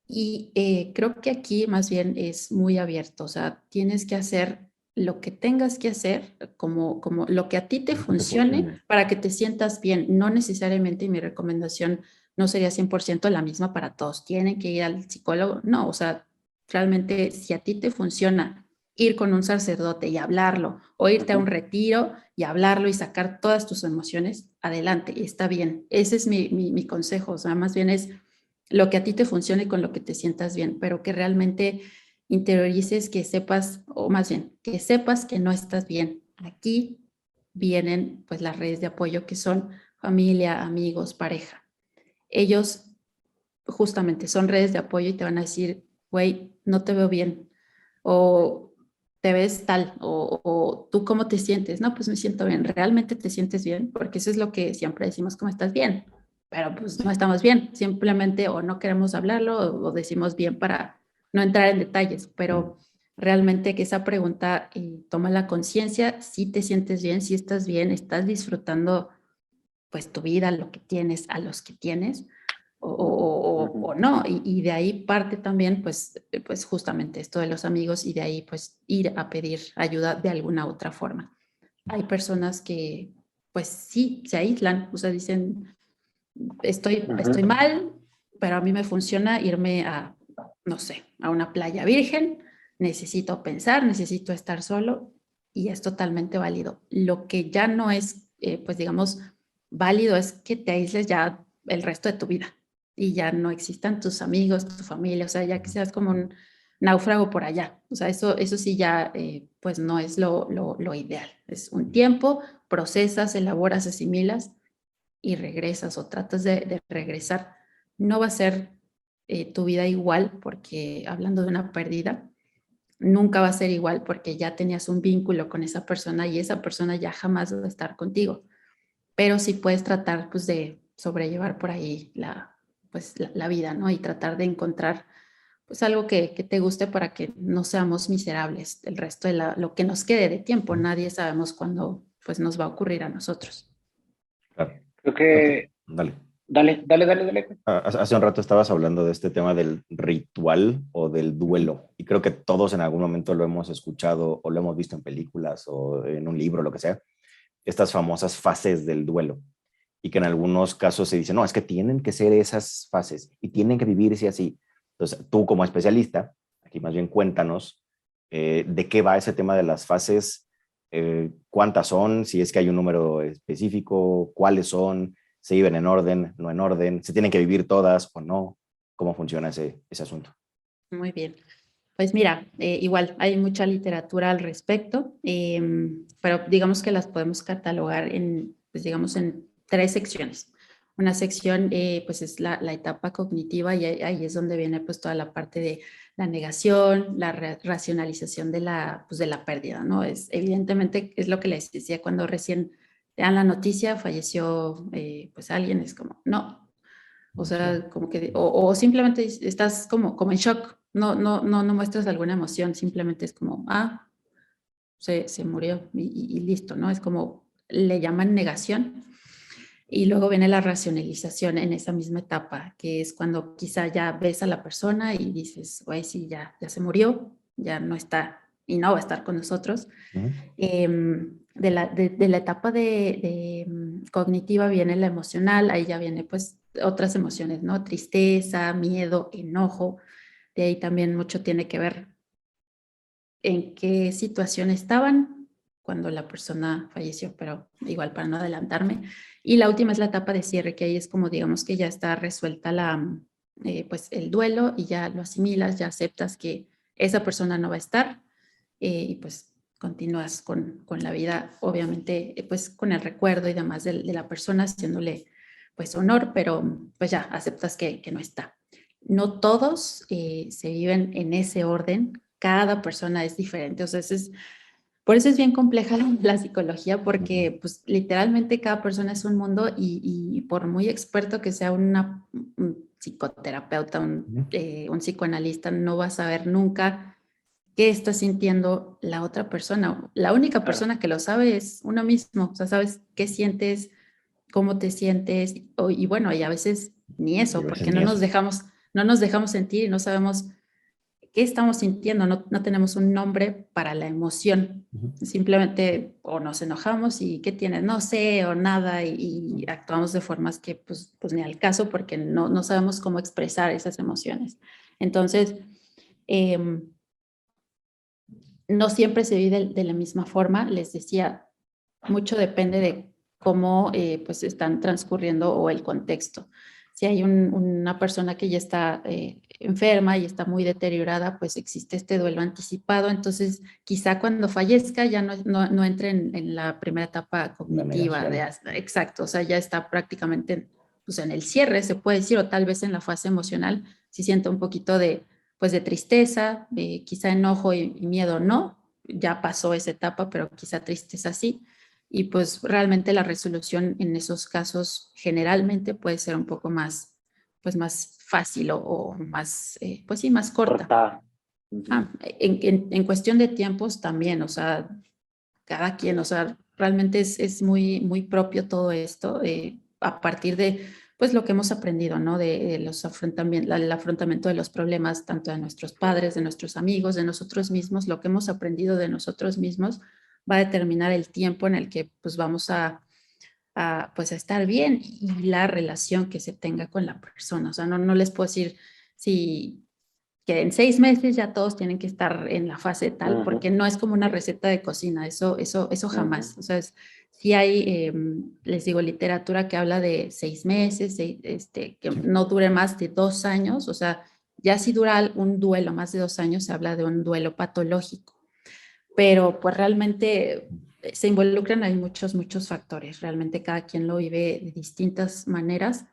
Y creo que aquí más bien es muy abierto, o sea, tienes que hacer lo que tengas que hacer, como lo que a ti te Lo que te funcione funcione. para que te sientas bien. No necesariamente, y mi recomendación no sería 100% la misma para todos. Tienen que ir al psicólogo. No, o sea, realmente si a ti te funciona ir con un sacerdote y hablarlo, o irte a un Uh-huh. retiro y hablarlo y sacar todas tus emociones, adelante, está bien. Ese es mi consejo, o sea, más bien es lo que a ti te funcione con lo que te sientas bien, pero que realmente interiorices, que sepas, o más bien, que sepas que no estás bien. Aquí vienen pues las redes de apoyo que son familia, amigos, pareja. Ellos justamente son redes de apoyo y te van a decir, güey, no te veo bien, o te ves tal, o tú cómo te sientes. No, pues me siento bien. ¿Realmente te sientes bien? Porque eso es lo que siempre decimos, ¿cómo estás bien? pero pues no estamos bien, simplemente o no queremos hablarlo o decimos bien para no entrar en detalles, pero realmente que esa pregunta toma la conciencia, si te sientes bien, estás disfrutando pues tu vida, lo que tienes, a los que tienes o no, y de ahí parte también pues justamente esto de los amigos y de ahí pues ir a pedir ayuda de alguna otra forma. Hay personas que pues sí, se aíslan, o sea, dicen, estoy mal, pero a mí me funciona irme a, no sé, a una playa virgen, necesito pensar, necesito estar solo y es totalmente válido. Lo que ya no es, pues digamos, válido es que te aísles ya el resto de tu vida y ya no existan tus amigos, tu familia, o sea, ya que seas como un náufrago por allá. O sea, eso sí ya, pues no es lo ideal. Es un tiempo, procesas, elaboras, asimilas y regresas o tratas de regresar, no va a ser tu vida igual porque hablando de una pérdida, nunca va a ser igual porque ya tenías un vínculo con esa persona y esa persona ya jamás va a estar contigo. Pero sí puedes tratar pues de sobrellevar por ahí la vida, ¿no? Y tratar de encontrar pues algo que te guste para que no seamos miserables el resto de lo que nos quede de tiempo. Nadie sabemos cuándo pues nos va a ocurrir a nosotros. Claro. Creo que... Dale. Dale. Hace un rato estabas hablando de este tema del ritual o del duelo, y creo que todos en algún momento lo hemos escuchado o lo hemos visto en películas o en un libro, lo que sea, estas famosas fases del duelo, y que en algunos casos se dice, no, es que tienen que ser esas fases y tienen que vivirse así. Entonces, tú como especialista, aquí más bien cuéntanos de qué va ese tema de las fases, cuántas son, si es que hay un número específico, cuáles son, se viven en orden, no en orden, se tienen que vivir todas o no, cómo funciona ese asunto. Muy bien. Pues mira, igual hay mucha literatura al respecto, pero digamos que las podemos catalogar en, pues digamos, en tres secciones. Una sección, pues es la etapa cognitiva y ahí es donde viene pues toda la parte de la negación, la racionalización pues, de la pérdida, ¿no? Evidentemente es lo que les decía cuando recién te dan la noticia, falleció pues alguien, es como, no, o sea, como que, o simplemente estás como en shock, no muestras alguna emoción, simplemente es como, se murió y listo, ¿no? Es como, le llaman negación. Y luego viene la racionalización en esa misma etapa, que es cuando quizá ya ves a la persona y dices, güey, sí, ya se murió, ya no está y no va a estar con nosotros. De la etapa cognitiva viene la emocional, ahí ya viene pues otras emociones, ¿no? Tristeza, miedo, enojo. De ahí también mucho tiene que ver en qué situación estaban cuando la persona falleció, pero igual para no adelantarme. Y la última es la etapa de cierre, que ahí es como digamos que ya está resuelta pues el duelo y ya lo asimilas, ya aceptas que esa persona no va a estar y pues continúas con la vida, obviamente, pues con el recuerdo y demás de la persona, haciéndole pues honor, pero pues ya aceptas que no está. No todos se viven en ese orden, cada persona es diferente, o sea, por eso es bien compleja la psicología, porque pues literalmente cada persona es un mundo y por muy experto que sea un psicoterapeuta, un psicoanalista, no va a saber nunca qué está sintiendo la otra persona. La única persona que lo sabe es uno mismo, o sea, sabes qué sientes, cómo te sientes, y bueno, y a veces ni eso, porque no nos dejamos sentir y no sabemos qué estamos sintiendo, no tenemos un nombre para la emoción. Simplemente o nos enojamos y qué tienes, no sé, o nada, y actuamos de formas que pues ni al caso porque no sabemos cómo expresar esas emociones. Entonces, no siempre se vive de la misma forma. Les decía, mucho depende de cómo pues están transcurriendo o el contexto. Si hay una persona que ya está enferma y está muy deteriorada, pues existe este duelo anticipado. Entonces, quizá cuando fallezca ya no entre en la primera etapa cognitiva. Exacto, o sea, ya está prácticamente pues, en el cierre, se puede decir, o tal vez en la fase emocional, si siente un poquito pues de tristeza, quizá enojo y miedo no, ya pasó esa etapa, pero quizá tristeza sí. y pues realmente la resolución en esos casos generalmente puede ser un poco más, pues más fácil o más, pues sí, más corta. Corta. En cuestión de tiempos también, o sea, cada quien, o sea, realmente es muy, muy propio todo esto a partir de, pues, lo que hemos aprendido, ¿no? De los afrontamientos, el afrontamiento de los problemas, tanto de nuestros padres, de nuestros amigos, de nosotros mismos, lo que hemos aprendido de nosotros mismos va a determinar el tiempo en el que, pues, vamos pues, a estar bien y la relación que se tenga con la persona. O sea, no les puedo decir si que en 6 meses ya todos tienen que estar en la fase tal, porque no es como una receta de cocina, eso jamás. O sea, sí hay, les digo, literatura que habla de 6 meses, que no dure más de 2 años, o sea, ya si dura un duelo más de 2 años, se habla de un duelo patológico, pero pues realmente se involucran, hay muchos factores, realmente cada quien lo vive de distintas maneras,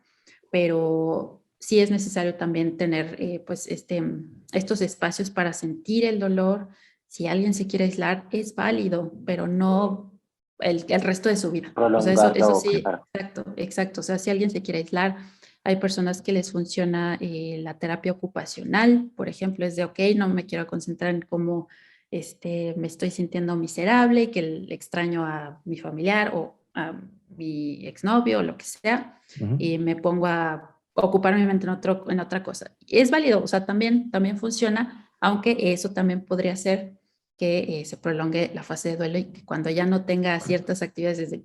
pero sí es necesario también tener pues estos espacios para sentir el dolor. Si alguien se quiere aislar, es válido, pero no el resto de su vida. O sea, eso Prolongarlo, sí, claro. exacto. O sea, si alguien se quiere aislar, hay personas que les funciona la terapia ocupacional, por ejemplo, es de, ok, no me quiero concentrar en cómo me estoy sintiendo miserable, que el extraño a mi familiar o a mi exnovio o lo que sea, y me pongo a ocupar mi mente en otra cosa. Es válido, o sea, también funciona, aunque eso también podría ser que se prolongue la fase de duelo y que cuando ya no tenga ciertas actividades desde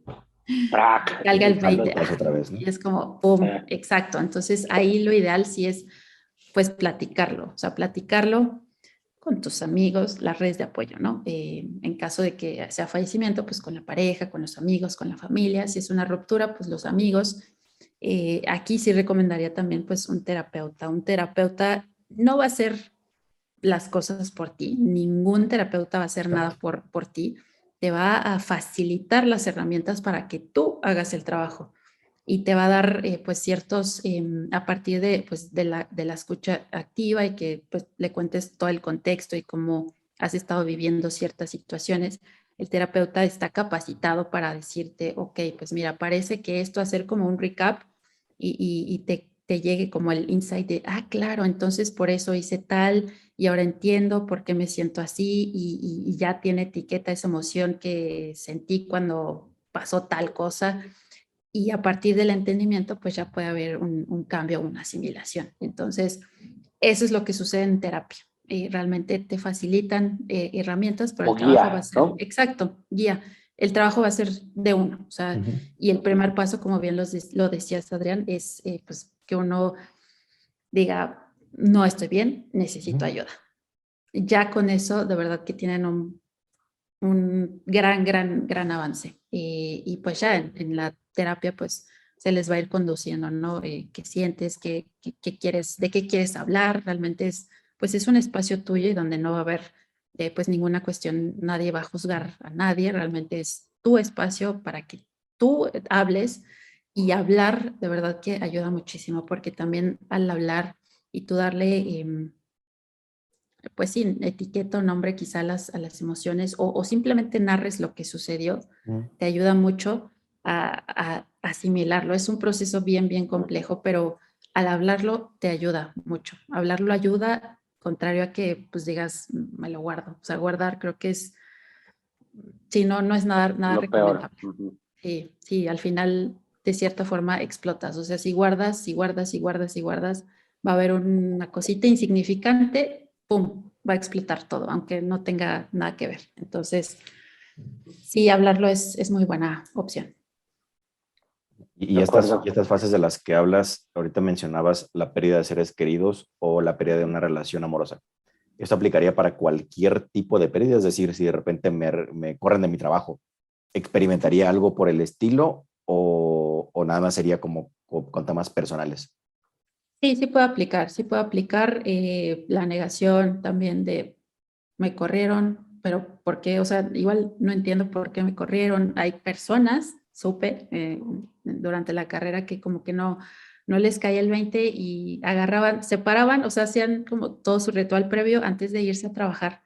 Track. salga el Echarlo 20, atrás otra vez, ¿no? y es como, ¡pum! Exacto. Entonces ahí lo ideal sí es pues platicarlo, o sea, platicarlo con tus amigos, las redes de apoyo, ¿no? En caso de que sea fallecimiento, pues con la pareja, con los amigos, con la familia. Si es una ruptura, pues los amigos. Aquí sí recomendaría también pues un terapeuta. Un terapeuta no va a hacer las cosas por ti, ningún terapeuta va a hacer nada por ti, te va a facilitar las herramientas para que tú hagas el trabajo y te va a dar pues ciertos, a partir de, pues, de la escucha activa y que pues le cuentes todo el contexto y cómo has estado viviendo ciertas situaciones, el terapeuta está capacitado para decirte, ok, pues mira, parece que esto hacer como un recap y te llegue como el insight de, ah, claro, entonces por eso hice tal y ahora entiendo por qué me siento así y ya tiene etiqueta esa emoción que sentí cuando pasó tal cosa y a partir del entendimiento pues ya puede haber un cambio, una asimilación. Entonces, eso es lo que sucede en terapia. Realmente te facilitan herramientas, pero O el trabajo va a guía, ser, ¿no? exacto, guía. El trabajo va a ser de uno, o sea, y el primer paso, como bien lo decías, Adrián, es pues que uno diga, no estoy bien, necesito ayuda. Ya con eso, de verdad que tienen un gran avance. Y pues ya en la terapia, pues se les va a ir conduciendo, ¿no? ¿Qué sientes? ¿Qué quieres? ¿De qué quieres hablar? Realmente pues es un espacio tuyo y donde no va a haber pues ninguna cuestión, nadie va a juzgar a nadie, realmente es tu espacio para que tú hables y hablar, de verdad que ayuda muchísimo, porque también al hablar y tú darle pues sí, etiqueta o nombre quizá a las emociones o simplemente narres lo que sucedió, te ayuda mucho a asimilarlo. Es un proceso bien complejo, pero al hablarlo te ayuda mucho. Hablarlo ayuda, contrario a que pues digas, me lo guardo. O sea, guardar creo que es, sí, no es nada Lo peor. recomendable. Sí, al final de cierta forma explotas. O sea, si guardas, va a haber una cosita insignificante, ¡pum! Va a explotar todo, aunque no tenga nada que ver. Entonces, sí, hablarlo es muy buena opción. Y De estas, y acuerdo. estas fases de las que hablas, ahorita mencionabas la pérdida de seres queridos o la pérdida de una relación amorosa. Esto aplicaría para cualquier tipo de pérdida, es decir, si de repente me corren de mi trabajo, ¿experimentaría algo por el estilo o nada más sería como con temas personales? Sí, sí puede aplicar la negación también de me corrieron, pero ¿por qué? O sea, igual no entiendo por qué me corrieron. Hay personas, supe durante la carrera que como que no les caía el 20 y agarraban, se paraban, o sea, hacían como todo su ritual previo antes de irse a trabajar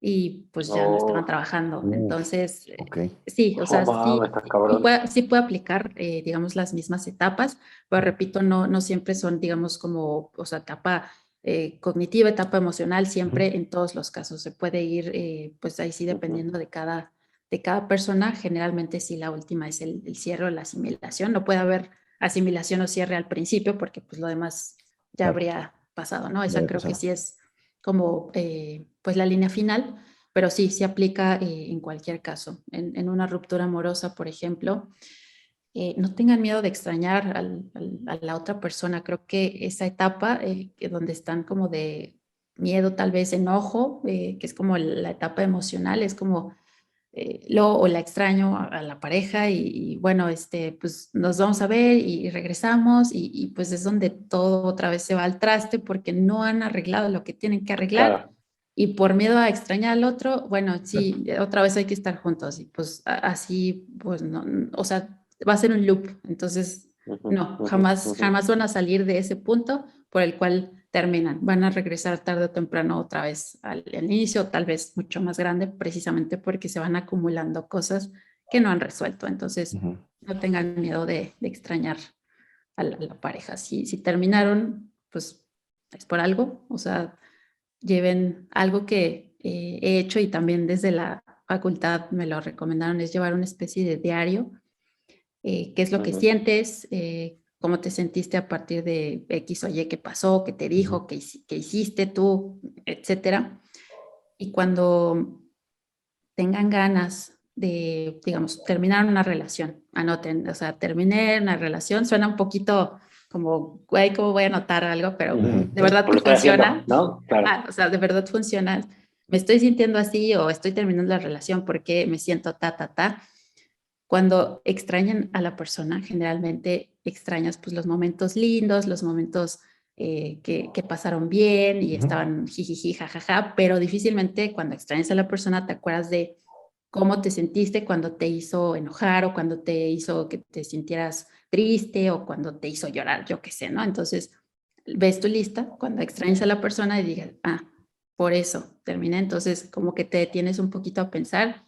y pues ya no estaban trabajando. Entonces, Ok. sí, o sea, sí, Está cabrón. sí puede aplicar, digamos, las mismas etapas, pero repito, no siempre son, digamos, como, o sea, etapa cognitiva, etapa emocional, siempre en todos los casos. Se puede ir, pues ahí sí, dependiendo de cada persona. Generalmente sí, la última es el cierre o la asimilación. No puede haber asimilación o cierre al principio porque pues lo demás ya Claro, habría pasado, ¿no? ya Esa había creo que pasado. sí es como pues la línea final, pero sí, se aplica en cualquier caso. En una ruptura amorosa, por ejemplo, no tengan miedo de extrañar a la otra persona. Creo que esa etapa donde están como de miedo, tal vez enojo, que es como la etapa emocional, es como lo o la extraño a la pareja y, bueno, pues nos vamos a ver y regresamos y pues es donde todo otra vez se va al traste porque no han arreglado lo que tienen que arreglar Claro. y por miedo a extrañar al otro, bueno, sí, otra vez hay que estar juntos y pues así, pues no, o sea, va a ser un loop, entonces no, jamás van a salir de ese punto por el cual terminan. Van a regresar tarde o temprano otra vez al inicio, tal vez mucho más grande, precisamente porque se van acumulando cosas que no han resuelto. Entonces, Ujú. no tengan miedo de extrañar a la pareja. Si terminaron, pues es por algo, o sea, lleven algo que he hecho y también desde la facultad me lo recomendaron, es llevar una especie de diario, qué es lo que sientes, cómo te sentiste a partir de X o Y que pasó, qué te Ujú. dijo, qué hiciste tú, etcétera. Y cuando tengan ganas de, digamos, terminar una relación, anoten, o sea, terminé una relación, suena un poquito como, güey, ¿cómo voy a anotar algo? Pero Ujú. de verdad Pues que lo estoy haciendo, funciona. ¿no? Claro. O sea, de verdad funciona. Me estoy sintiendo así o estoy terminando la relación porque me siento ta. Cuando extrañan a la persona, generalmente extrañas pues los momentos lindos, los momentos que pasaron bien y Ujú. estaban jijiji, jajaja, pero difícilmente cuando extrañas a la persona te acuerdas de cómo te sentiste cuando te hizo enojar o cuando te hizo que te sintieras triste o cuando te hizo llorar, yo qué sé, ¿no? Entonces, ves tu lista cuando extrañas a la persona y digas, por eso terminé, entonces como que te detienes un poquito a pensar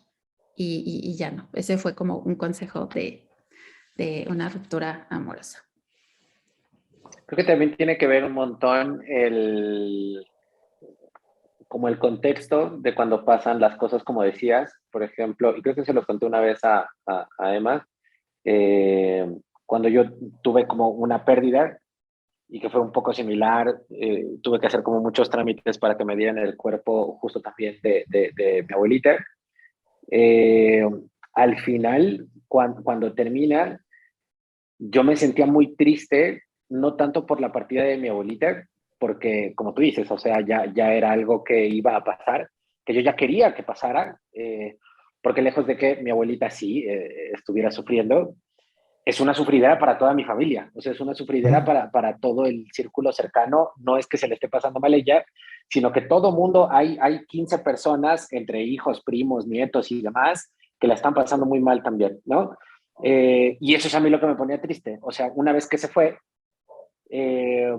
y ya no. Ese fue como un consejo de una ruptura amorosa. Creo que también tiene que ver un montón como el contexto de cuando pasan las cosas, como decías, por ejemplo, y creo que se lo conté una vez a Emma, eh, cuando yo tuve como una pérdida y que fue un poco similar, tuve que hacer como muchos trámites para que me dieran el cuerpo justo también de mi abuelita. Eh, Al final, cuando termina, yo me sentía muy triste, no tanto por la partida de mi abuelita, porque como tú dices, o sea, ya era algo que iba a pasar, que yo ya quería que pasara, porque lejos de que mi abuelita sí estuviera sufriendo, es una sufridera para toda mi familia, o sea, es una sufridera Ujú. para todo el círculo cercano, no es que se le esté pasando mal ella, sino que todo mundo, hay 15 personas, entre hijos, primos, nietos y demás, que la están pasando muy mal también, ¿no? Y eso es a mí lo que me ponía triste, o sea, una vez que se fue, eh,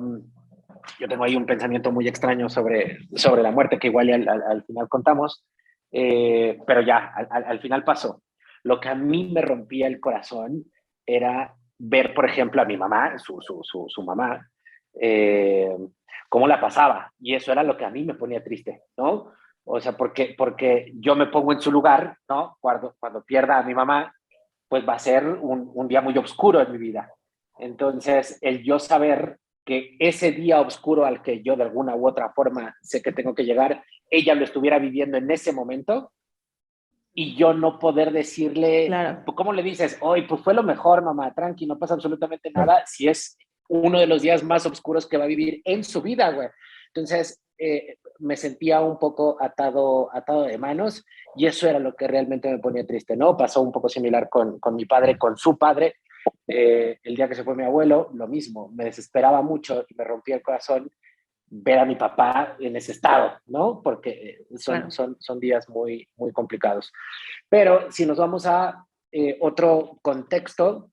yo tengo ahí un pensamiento muy extraño sobre la muerte, que igual al final contamos, pero ya, al final pasó. Lo que a mí me rompía el corazón era ver, por ejemplo, a mi mamá, su mamá, eh, cómo la pasaba. Y eso era lo que a mí me ponía triste, ¿no? O sea, porque yo me pongo en su lugar, ¿no? Cuando pierda a mi mamá, pues va a ser un día muy oscuro en mi vida. Entonces, el yo saber que ese día oscuro al que yo de alguna u otra forma sé que tengo que llegar, ella lo estuviera viviendo en ese momento y yo no poder decirle, Claro, pues, ¿cómo le dices? Hoy, pues fue lo mejor, mamá, tranqui, no pasa absolutamente Claro. nada, si es uno de los días más oscuros que va a vivir en su vida, güey. Entonces, me sentía un poco atado de manos y eso era lo que realmente me ponía triste, ¿no? Pasó un poco similar con mi padre, con su padre. El día que se fue mi abuelo, lo mismo, me desesperaba mucho y me rompía el corazón ver a mi papá en ese estado, ¿no? Porque claro. son días muy, muy complicados. Pero si nos vamos a otro contexto,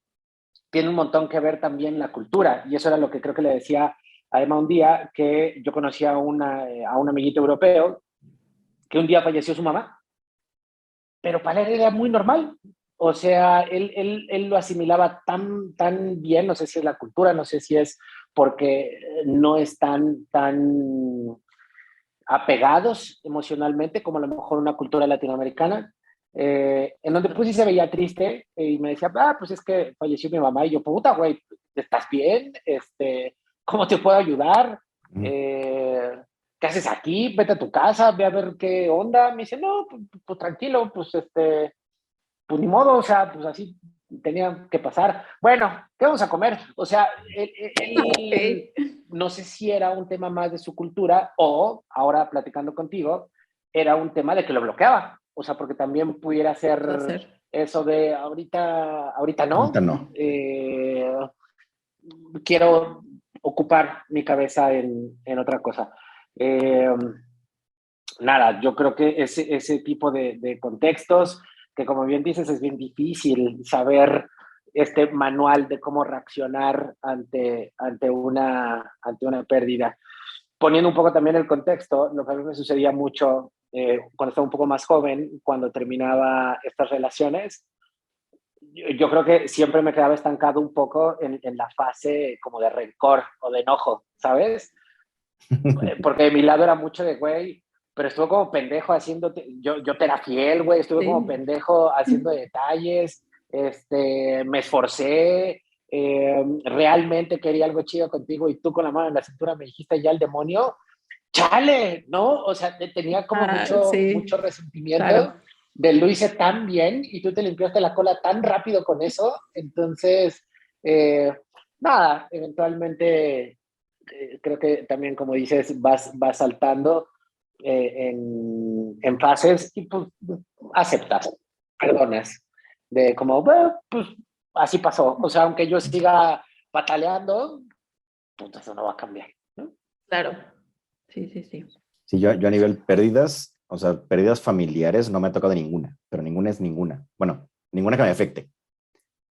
tiene un montón que ver también la cultura, y eso era lo que creo que le decía a Emma un día, que yo conocía a un amiguito europeo que un día falleció su mamá, pero para él era muy normal. O sea, él lo asimilaba tan bien, no sé si es la cultura, no sé si es porque no están tan apegados emocionalmente como a lo mejor una cultura latinoamericana, en donde pues sí se veía triste y me decía, pues es que falleció mi mamá y yo, puta, güey, ¿estás bien? ¿Cómo te puedo ayudar? ¿Qué haces aquí? Vete a tu casa, ve a ver qué onda. Me dice, no, pues tranquilo, pues ni modo, o sea, pues así tenía que pasar. Bueno, ¿qué vamos a comer? O sea, Ok. no sé si era un tema más de su cultura o, ahora platicando contigo, era un tema de que lo bloqueaba. O sea, porque también pudiera Puede ser ser. eso de ahorita Ahorita no. no. Quiero ocupar mi cabeza en otra cosa. Eh, Nada, yo creo que ese tipo de contextos, que como bien dices, es bien difícil saber este manual de cómo reaccionar ante una pérdida. Poniendo un poco también el contexto, lo que a mí me sucedía mucho cuando estaba un poco más joven, cuando terminaba estas relaciones, yo creo que siempre me quedaba estancado un poco en la fase como de rencor o de enojo, ¿sabes? Porque de mi lado era mucho de, güey, pero estuve como pendejo haciendo, yo te era fiel, güey, estuve como Sí. pendejo haciendo detalles, me esforcé, realmente quería algo chido contigo y tú con la mano en la cintura me dijiste ya el demonio, chale, ¿no? O sea, tenía como mucho Sí, resentimiento claro. de lo hice tan bien y tú te limpiaste la cola tan rápido con eso, entonces, eh, nada, eventualmente creo que también, como dices, vas saltando en fases y pues aceptas, perdonas, de como, bueno, pues así pasó. O sea, aunque yo siga pataleando, pues eso no va a cambiar, ¿no? Claro. Sí, sí, sí. Sí, yo a nivel pérdidas, o sea, pérdidas familiares no me ha tocado ninguna, pero ninguna es ninguna. Bueno, ninguna que me afecte.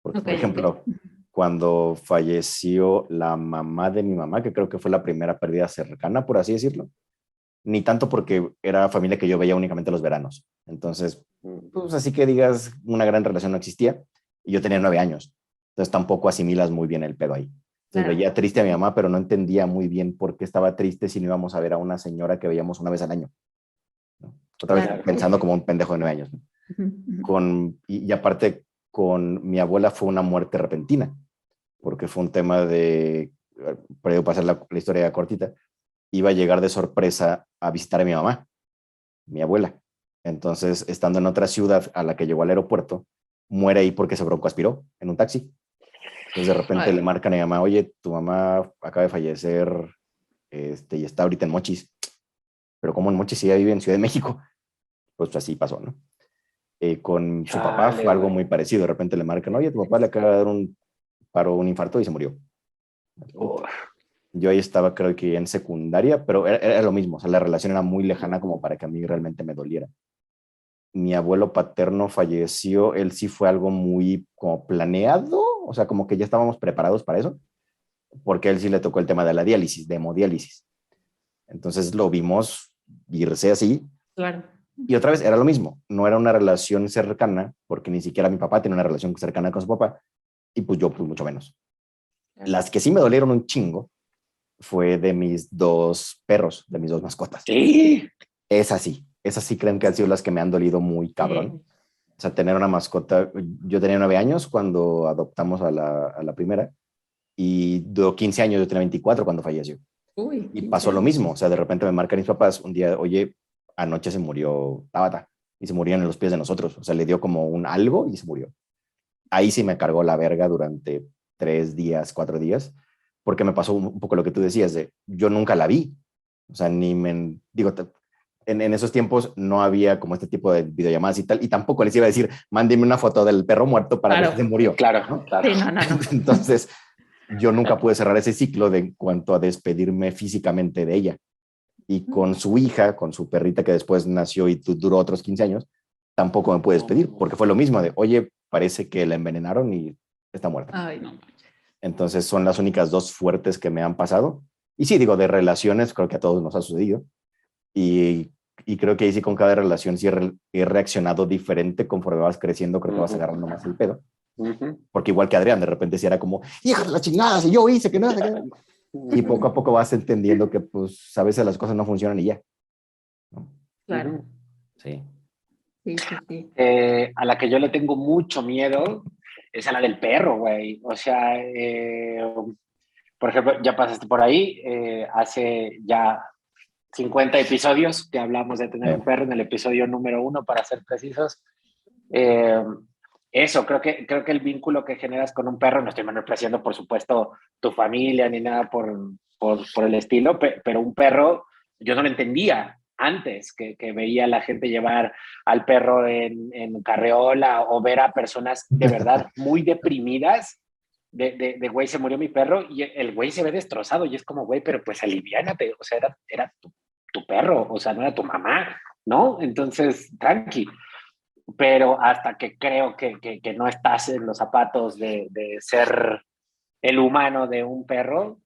Porque, Ok, por ok. ejemplo, cuando falleció la mamá de mi mamá, que creo que fue la primera pérdida cercana, por así decirlo, ni tanto porque era familia que yo veía únicamente los veranos. Entonces, pues así que digas, una gran relación no existía y yo tenía 9 años. Entonces tampoco asimilas muy bien el pedo ahí. Entonces Claro. veía triste a mi mamá, pero no entendía muy bien por qué estaba triste si no íbamos a ver a una señora que veíamos una vez al año, ¿no? Otra vez Claro. pensando como un pendejo de 9 años, ¿no? Ujú, ujú. Y aparte, con mi abuela fue una muerte repentina, porque fue un tema de, para pasar la historia cortita, iba a llegar de sorpresa a visitar a mi mamá, mi abuela. Entonces, estando en otra ciudad a la que llegó al aeropuerto, muere ahí porque se broncoaspiró en un taxi. Entonces, de repente le Ay, marcan a mi mamá, oye, tu mamá acaba de fallecer y está ahorita en Mochis. Pero como en Mochis sí, ella vive en Ciudad de México, pues así pasó, ¿no? Con su papá Chale, fue algo güey. muy parecido. De repente le marcan, oye, tu papá le acaba de dar un paro, un infarto y se murió. Yo ahí estaba, creo que en secundaria, pero era lo mismo. O sea, la relación era muy lejana como para que a mí realmente me doliera. Mi abuelo paterno falleció, él sí fue algo muy como planeado, o sea, como que ya estábamos preparados para eso, porque él sí le tocó el tema de la diálisis, de hemodiálisis. Entonces lo vimos irse así. claro. Y otra vez era lo mismo, no era una relación cercana, porque ni siquiera mi papá tenía una relación cercana con su papá, y pues yo pues mucho menos. Claro. Las que sí me dolieron un chingo fue de mis dos perros, de mis dos mascotas. Sí. Esas sí creen que han sido las que me han dolido muy cabrón. Sí. O sea, tener una mascota, yo tenía 9 años cuando adoptamos a la primera y duró 15 años, yo tenía 24 cuando falleció. Uy, Y 15 pasó lo años. mismo, o sea, de repente me marcan mis papás un día, oye, anoche se murió Tabata y se murió en los pies de nosotros, o sea, le dio como un algo y se murió. Ahí sí me cargó la verga durante 3 días, 4 días, porque me pasó un poco lo que tú decías, de yo nunca la vi, o sea, ni me, digo, en esos tiempos no había como este tipo de videollamadas y tal, y tampoco les iba a decir, mándenme una foto del perro muerto para ver si se Claro. murió, Claro, ¿no? claro. Sí, no, no, no. Entonces, yo nunca pude cerrar ese ciclo de en cuanto a despedirme físicamente de ella. Y con su hija, con su perrita que después nació y duró otros 15 años, tampoco me pude despedir, porque fue lo mismo de, oye, parece que la envenenaron y está muerta. Ay, no. Entonces son las únicas dos fuertes que me han pasado. Y sí, digo, de relaciones, creo que a todos nos ha sucedido. Y y creo que ahí sí con cada relación sí he reaccionado diferente conforme vas creciendo, creo que vas agarrando más el pedo. Porque igual que Adrián, de repente sí era como, hija de la chingada, si yo hice que no sé qué. Y poco a poco vas entendiendo que pues a veces las cosas no funcionan y ya, ¿no? Claro. Sí. Sí, sí, sí. A la que yo le tengo mucho miedo es a la del perro, güey. O sea, por ejemplo, ya pasaste por ahí, hace ya 50 episodios que hablamos de tener un perro, en el episodio número 1, para ser precisos. Eso, creo que el vínculo que generas con un perro, no estoy menospreciando, por supuesto, tu familia ni nada por el estilo, pero un perro, yo no lo entendía antes, que veía a la gente llevar al perro en carreola o ver a personas de verdad muy deprimidas de güey, se murió mi perro y el güey se ve destrozado y es como, güey, pero pues aliviánate, o sea, era tu perro, o sea, no era tu mamá, ¿no? Entonces, tranqui. Pero hasta que creo que no estás en los zapatos de ser el humano de un perro,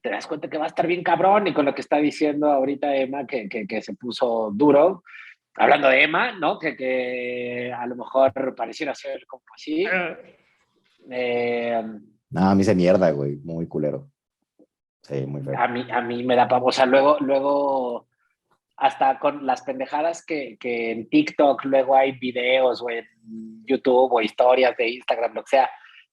te das cuenta que va a estar bien cabrón. Y con lo que está diciendo ahorita Emma, que se puso duro, hablando de Emma, ¿no? Que a lo mejor pareciera ser como así. No, a mí se mierda, güey, muy culero. Sí, muy feo. A mí me da pavo. O sea, luego hasta con las pendejadas que en TikTok luego hay videos o en YouTube o historias de Instagram, lo que sea,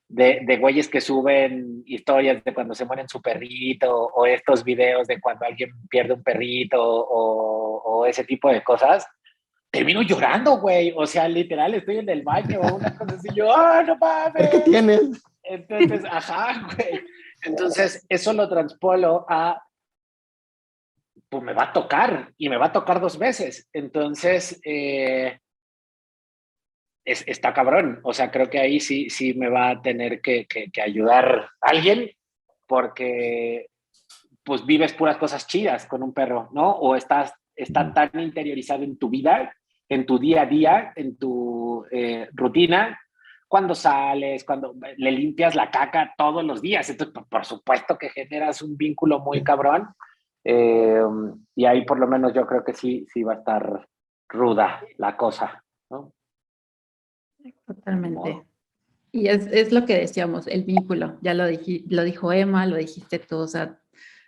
de güeyes que suben historias de cuando se mueren su perrito o estos videos de cuando alguien pierde un perrito o ese tipo de cosas, termino llorando, güey. O sea, literal, estoy en el baño o una cosa así, yo, ¡ah, no mames! ¿Qué tienes? Entonces, ajá, güey. Entonces, eso lo transpolo a pues me va a tocar y me va a tocar 2 veces. Entonces, está cabrón. O sea, creo que ahí sí me va a tener que ayudar alguien porque pues vives puras cosas chidas con un perro, ¿no? O está tan interiorizado en tu vida, en tu día a día, en tu rutina, cuando sales, cuando le limpias la caca todos los días. Entonces, por supuesto que generas un vínculo muy cabrón. Y ahí por lo menos yo creo que sí va a estar ruda la cosa, ¿no? Totalmente. Y es lo que decíamos, el vínculo, ya lo dijo Emma, lo dijiste tú, o sea,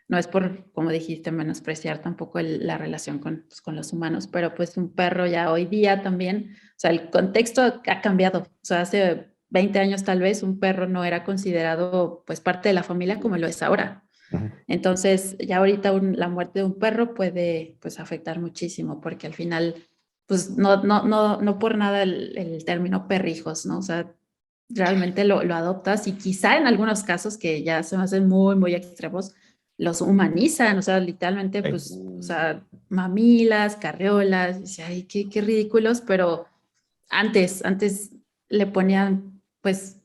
no es por, como dijiste, menospreciar tampoco la relación con los humanos, pero pues un perro ya hoy día también, o sea, el contexto ha cambiado, o sea, hace 20 años tal vez un perro no era considerado pues parte de la familia como lo es ahora. Entonces, ya ahorita la muerte de un perro puede pues afectar muchísimo, porque al final, pues no por nada el término perrijos, ¿no? O sea, realmente lo adoptas y quizá en algunos casos que ya se me hacen muy, muy extremos, los humanizan, o sea, literalmente, pues, o sea, mamilas, carriolas, y dice, ay, qué ridículos, pero antes le ponían, pues,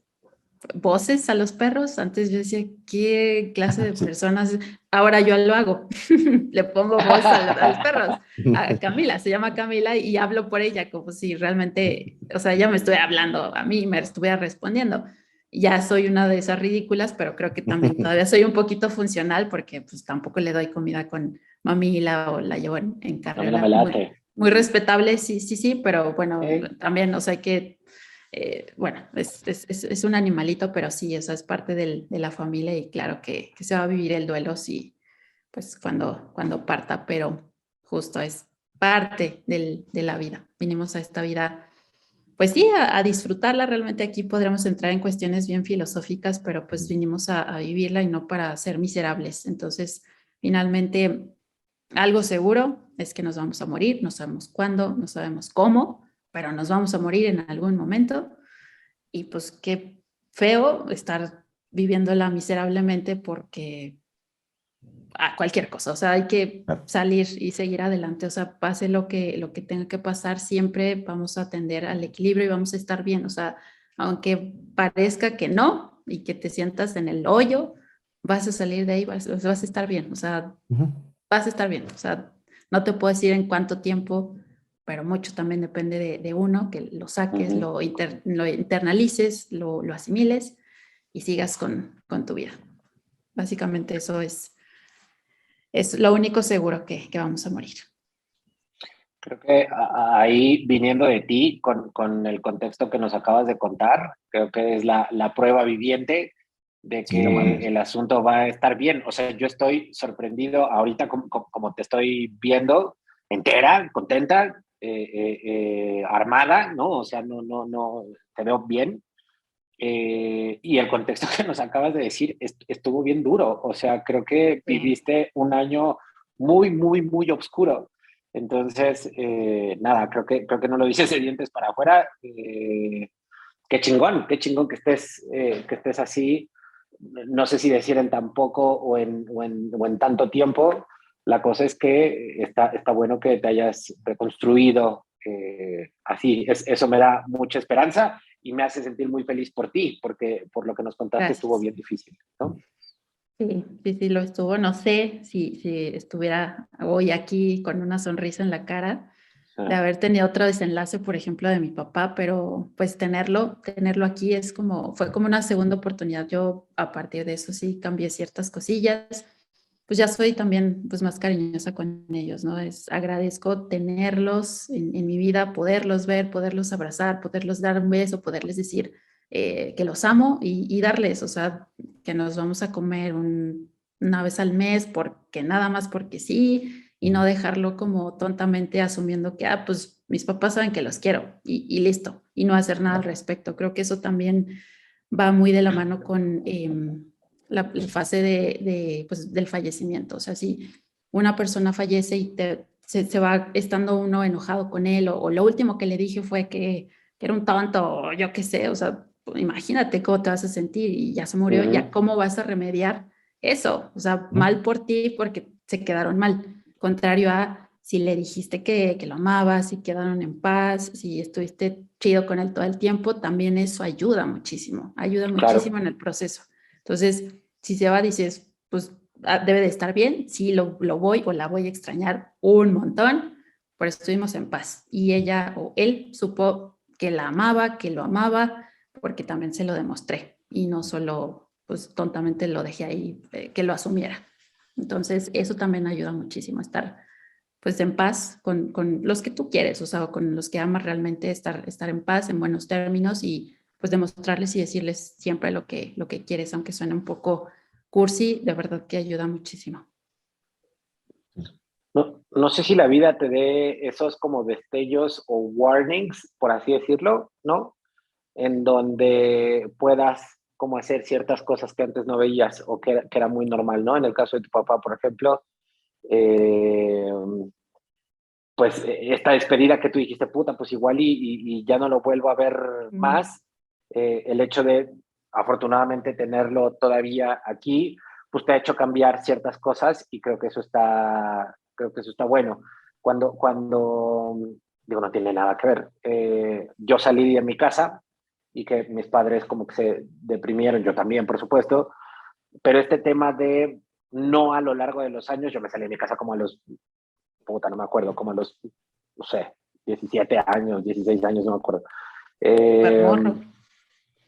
voces a los perros. Antes yo decía, ¿qué clase de personas? Ahora yo lo hago. Le pongo voz a los perros. A Camila, se llama Camila y hablo por ella como si realmente, o sea, ella me estuviera hablando a mí, me estuviera respondiendo. Ya soy una de esas ridículas, pero creo que también todavía soy un poquito funcional porque pues tampoco le doy comida con mamila o la llevo en A mí no me carriola. Muy, late. muy respetable, sí, pero bueno, también, o sea, hay que bueno, es un animalito, pero sí, eso es parte de la familia y claro que se va a vivir el duelo sí, pues cuando parta, pero justo es parte de la vida. Vinimos a esta vida, pues sí, a disfrutarla. Realmente aquí podríamos entrar en cuestiones bien filosóficas, pero pues vinimos a vivirla y no para ser miserables. Entonces, finalmente, algo seguro es que nos vamos a morir, no sabemos cuándo, no sabemos cómo, pero nos vamos a morir en algún momento. Y pues qué feo estar viviéndola miserablemente porque cualquier cosa, o sea, hay que salir y seguir adelante, o sea, pase lo que tenga que pasar, siempre vamos a atender al equilibrio y vamos a estar bien, o sea, aunque parezca que no y que te sientas en el hoyo, vas a salir de ahí, vas a estar bien, o sea, vas a estar bien, o sea, no te puedo decir en cuánto tiempo, pero mucho también depende de uno, que lo saques, lo internalices, lo asimiles y sigas con tu vida. Básicamente eso es lo único seguro que vamos a morir. Creo que ahí, viniendo de ti, con el contexto que nos acabas de contar, creo que es la prueba viviente de Sí, no que mames. el asunto va a estar bien. O sea, yo estoy sorprendido ahorita como te estoy viendo, entera, contenta, armada, ¿no? O sea, no, te veo bien. Y el contexto que nos acabas de decir estuvo bien duro. O sea, creo que Sí. viviste un año muy, muy, muy oscuro. Entonces, nada, creo que no lo dices de dientes para afuera. Qué chingón que estés así. No sé si decir en tan poco o en tanto tiempo. La cosa es que está bueno que te hayas reconstruido así. Eso me da mucha esperanza y me hace sentir muy feliz por ti, porque por lo que nos contaste estuvo Gracias. bien difícil, ¿no? Sí, sí, sí lo estuvo. No sé si estuviera hoy aquí con una sonrisa en la cara de Ah, haber tenido otro desenlace, por ejemplo, de mi papá, pero pues tenerlo aquí fue como una segunda oportunidad. Yo a partir de eso sí cambié ciertas cosillas, pues ya soy también pues más cariñosa con ellos, ¿no? Agradezco tenerlos en mi vida, poderlos ver, poderlos abrazar, poderlos dar un beso, poderles decir que los amo y darles, o sea, que nos vamos a comer una vez al mes porque nada más porque sí y no dejarlo como tontamente asumiendo que, pues mis papás saben que los quiero y listo, y no hacer nada al respecto. Creo que eso también va muy de la mano con la fase pues, del fallecimiento. O sea, si una persona fallece y se va estando uno enojado con él o lo último que le dije fue que era un tonto o yo qué sé, o sea, pues, imagínate cómo te vas a sentir y ya se murió, ya ujú, cómo vas a remediar eso, o sea, ¿No? mal por ti porque se quedaron mal, contrario a si le dijiste que lo amabas, si quedaron en paz, si estuviste chido con él todo el tiempo, también eso ayuda claro. muchísimo en el proceso. Entonces, si se va, dices, pues debe de estar bien, sí, lo voy o la voy a extrañar un montón, pero estuvimos en paz. Y ella o él supo que la amaba, que lo amaba, porque también se lo demostré y no solo pues tontamente lo dejé ahí, que lo asumiera. Entonces, eso también ayuda muchísimo a estar pues en paz con los que tú quieres, o sea, con los que amas realmente, estar en paz, en buenos términos y pues demostrarles y decirles siempre lo que quieres, aunque suene un poco cursi, de verdad que ayuda muchísimo. No sé si la vida te dé esos como destellos o warnings, por así decirlo, ¿no? En donde puedas como hacer ciertas cosas que antes no veías o que era muy normal, ¿no? En el caso de tu papá, por ejemplo, eh, pues esta despedida que tú dijiste, puta, pues igual y ya no lo vuelvo a ver Mm, más, el hecho de afortunadamente tenerlo todavía aquí, pues te ha hecho cambiar ciertas cosas y creo que eso está bueno. Cuando digo, no tiene nada que ver, yo salí de mi casa y que mis padres como que se deprimieron, yo también, por supuesto, pero este tema de no a lo largo de los años, yo me salí de mi casa como a los puta, no me acuerdo, como a los, no sé, 17 años, 16 años, no me acuerdo. super Eh, morro.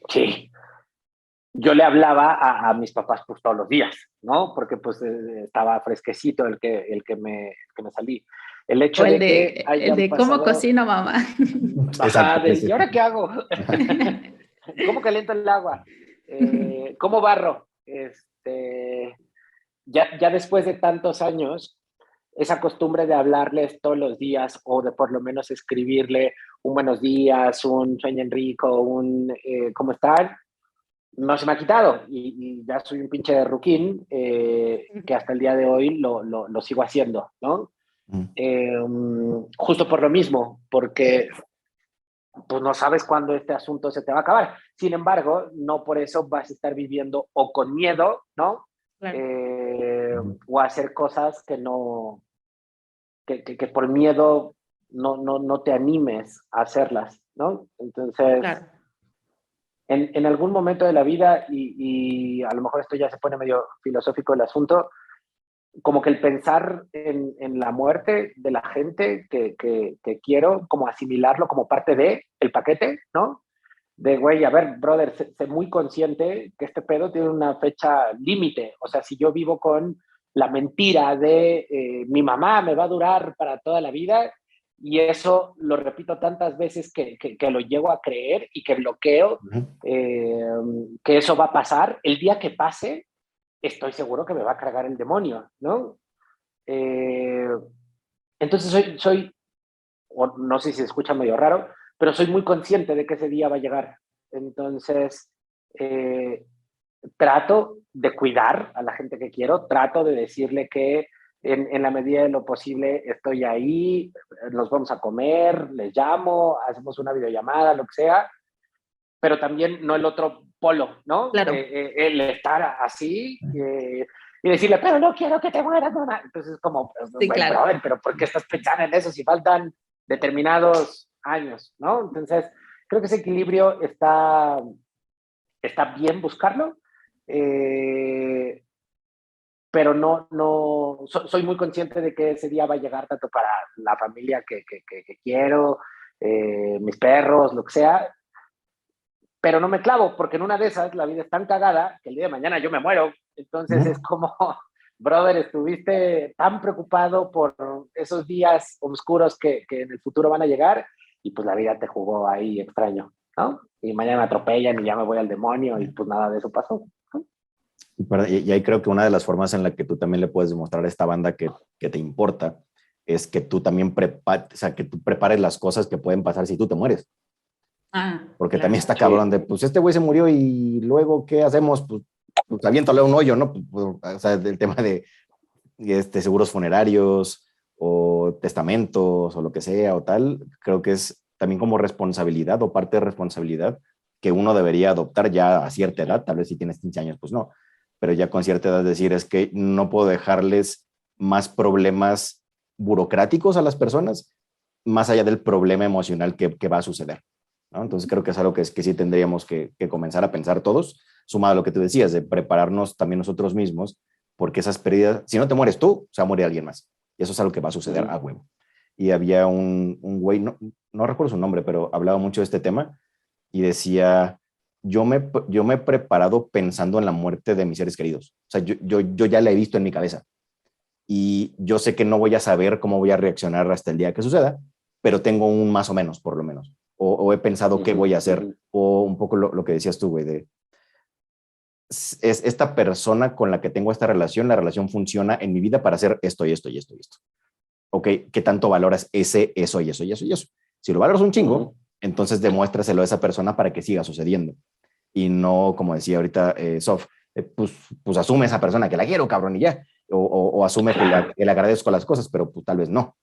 sí, yo le hablaba a mis papás pues todos los días, ¿no? Porque pues estaba fresquecito el que me salí. El O hecho de que el hayan de cómo pasado, cocino, mamá. ajá, Exacto, sí, ¿y sí. ahora qué hago? ¿Cómo caliento el agua? ¿Cómo barro? Ya después de tantos años, esa costumbre de hablarles todos los días o de por lo menos escribirle un buenos días, un sueño rico, un ¿cómo están? No se me ha quitado y ya soy un pinche ruquín que hasta el día de hoy lo sigo haciendo, ¿no? Mm. Justo por lo mismo, porque pues no sabes cuándo este asunto se te va a acabar. Sin embargo, no por eso vas a estar viviendo o con miedo, ¿no? Claro, O hacer cosas que por miedo no te animes a hacerlas, ¿no? Entonces, claro. en algún momento de la vida, y a lo mejor esto ya se pone medio filosófico el asunto, como que el pensar en la muerte de la gente que quiero, como asimilarlo como parte de el paquete, ¿no? De, güey, a ver, brother, sé muy consciente que este pedo tiene una fecha límite. O sea, si yo vivo con la mentira de mi mamá me va a durar para toda la vida, y eso lo repito tantas veces que lo llego a creer y que bloqueo, que eso va a pasar. El día que pase, estoy seguro que me va a cargar el demonio, ¿no? Entonces o no sé si se escucha medio raro, pero soy muy consciente de que ese día va a llegar. Entonces, trato de cuidar a la gente que quiero, trato de decirle que en la medida de lo posible estoy ahí, nos vamos a comer, les llamo, hacemos una videollamada, lo que sea, pero también no el otro polo, ¿no? Claro. El estar así y decirle, pero no quiero que te mueras, mamá. Entonces, como, Sí, bueno, claro. brother, pero ¿por qué estás pensando en eso si faltan determinados años, ¿no? Entonces, creo que ese equilibrio está bien buscarlo, pero soy muy consciente de que ese día va a llegar tanto para la familia que quiero, mis perros, lo que sea, pero no me clavo, porque en una de esas la vida es tan cagada que el día de mañana yo me muero. Entonces es como, brother, estuviste tan preocupado por esos días oscuros que en el futuro van a llegar y pues la vida te jugó ahí extraño, ¿no? Y mañana me atropellan y ya me voy al demonio y pues nada de eso pasó, ¿no? Y ahí creo que una de las formas en la que tú también le puedes demostrar a esta banda que te importa es que tú también que tú prepares las cosas que pueden pasar si tú te mueres. Porque también Claro. está Sí. cabrón de, pues este güey se murió y luego, ¿qué hacemos? Pues aviéntale un hoyo, ¿no? O sea, el tema de seguros funerarios o testamentos o lo que sea o tal, creo que es también como responsabilidad o parte de responsabilidad que uno debería adoptar ya a cierta edad, tal vez si tienes 15 años, pues no, pero ya con cierta edad decir es que no puedo dejarles más problemas burocráticos a las personas, más allá del problema emocional que va a suceder, ¿no? Entonces creo que es algo que sí tendríamos que comenzar a pensar todos, sumado a lo que tú decías, de prepararnos también nosotros mismos, porque esas pérdidas, si no te mueres tú, se va a morir alguien más. Y eso es algo que va a suceder a huevo. Y había un güey, no recuerdo su nombre, pero hablaba mucho de este tema y decía, yo me he preparado pensando en la muerte de mis seres queridos. O sea, yo ya la he visto en mi cabeza. Y yo sé que no voy a saber cómo voy a reaccionar hasta el día que suceda, pero tengo un más o menos, por lo menos. O he pensado qué voy a hacer. O un poco lo que decías tú, güey, de es esta persona con la que tengo esta relación, la relación funciona en mi vida para hacer esto y esto y esto y esto. Ok, ¿qué tanto valoras eso y eso y eso y eso? Si lo valoras un chingo, entonces demuéstraselo a esa persona para que siga sucediendo. Y no, como decía ahorita Sof, pues asume esa persona que la quiero, cabrón, y ya. O asume que le agradezco las cosas, pero pues tal vez no.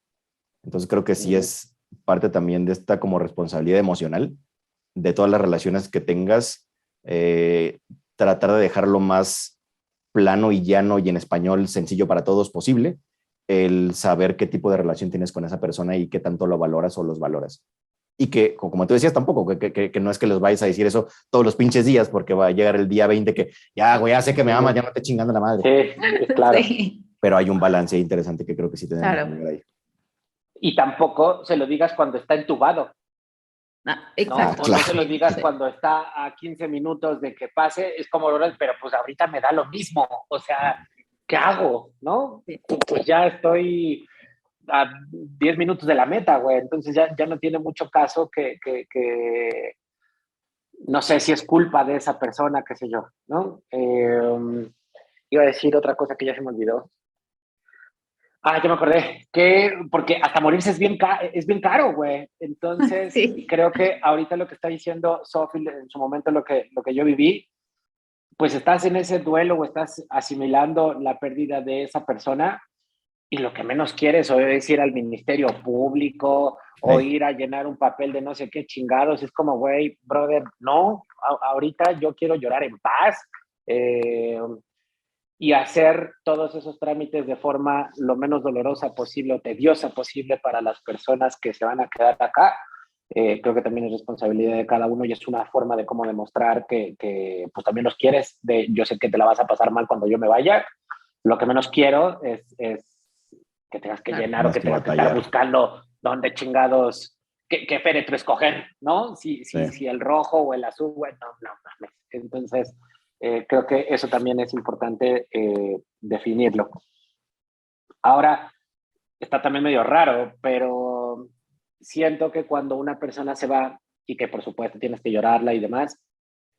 Entonces creo que sí es parte también de esta como responsabilidad emocional de todas las relaciones que tengas, tratar de dejarlo más plano y llano y en español sencillo para todos posible, el saber qué tipo de relación tienes con esa persona y qué tanto lo valoras o los valoras. Y que, como tú decías, tampoco, que no es que les vayas a decir eso todos los pinches días, porque va a llegar el día 20 que ya, güey, ya sé que me amas, ya no te chingando la madre. Sí, claro. Sí, Pero hay un balance interesante que creo que sí tenemos que claro. llegar ahí. Y tampoco se lo digas cuando está entubado, ¿no? Exacto. O no se lo digas cuando está a 15 minutos de que pase, es como, pero pues ahorita me da lo mismo, o sea, ¿qué hago? ¿No? Sí. Pues ya estoy a 10 minutos de la meta, güey, entonces ya no tiene mucho caso que no sé si es culpa de esa persona, qué sé yo, ¿no? Iba a decir otra cosa que ya se me olvidó. Ah, ya me acordé, porque hasta morirse es bien caro, güey. Entonces, Sí. creo que ahorita lo que está diciendo Sophie, en su momento lo que yo viví, pues estás en ese duelo o estás asimilando la pérdida de esa persona y lo que menos quieres o es ir al ministerio público o ir a llenar un papel de no sé qué chingados. Es como, güey, brother, no, ahorita yo quiero llorar en paz. Y hacer todos esos trámites de forma lo menos dolorosa posible o tediosa posible para las personas que se van a quedar acá. Creo que también es responsabilidad de cada uno y es una forma de cómo demostrar que pues también los quieres. Yo sé que te la vas a pasar mal cuando yo me vaya. Lo que menos quiero es que tengas que llenar o que tengas que estar buscando dónde chingados, qué féretro escoger, ¿no? Si el rojo o el azul, bueno, no. Entonces, creo que eso también es importante definirlo. Ahora, está también medio raro, pero siento que cuando una persona se va y que por supuesto tienes que llorarla y demás,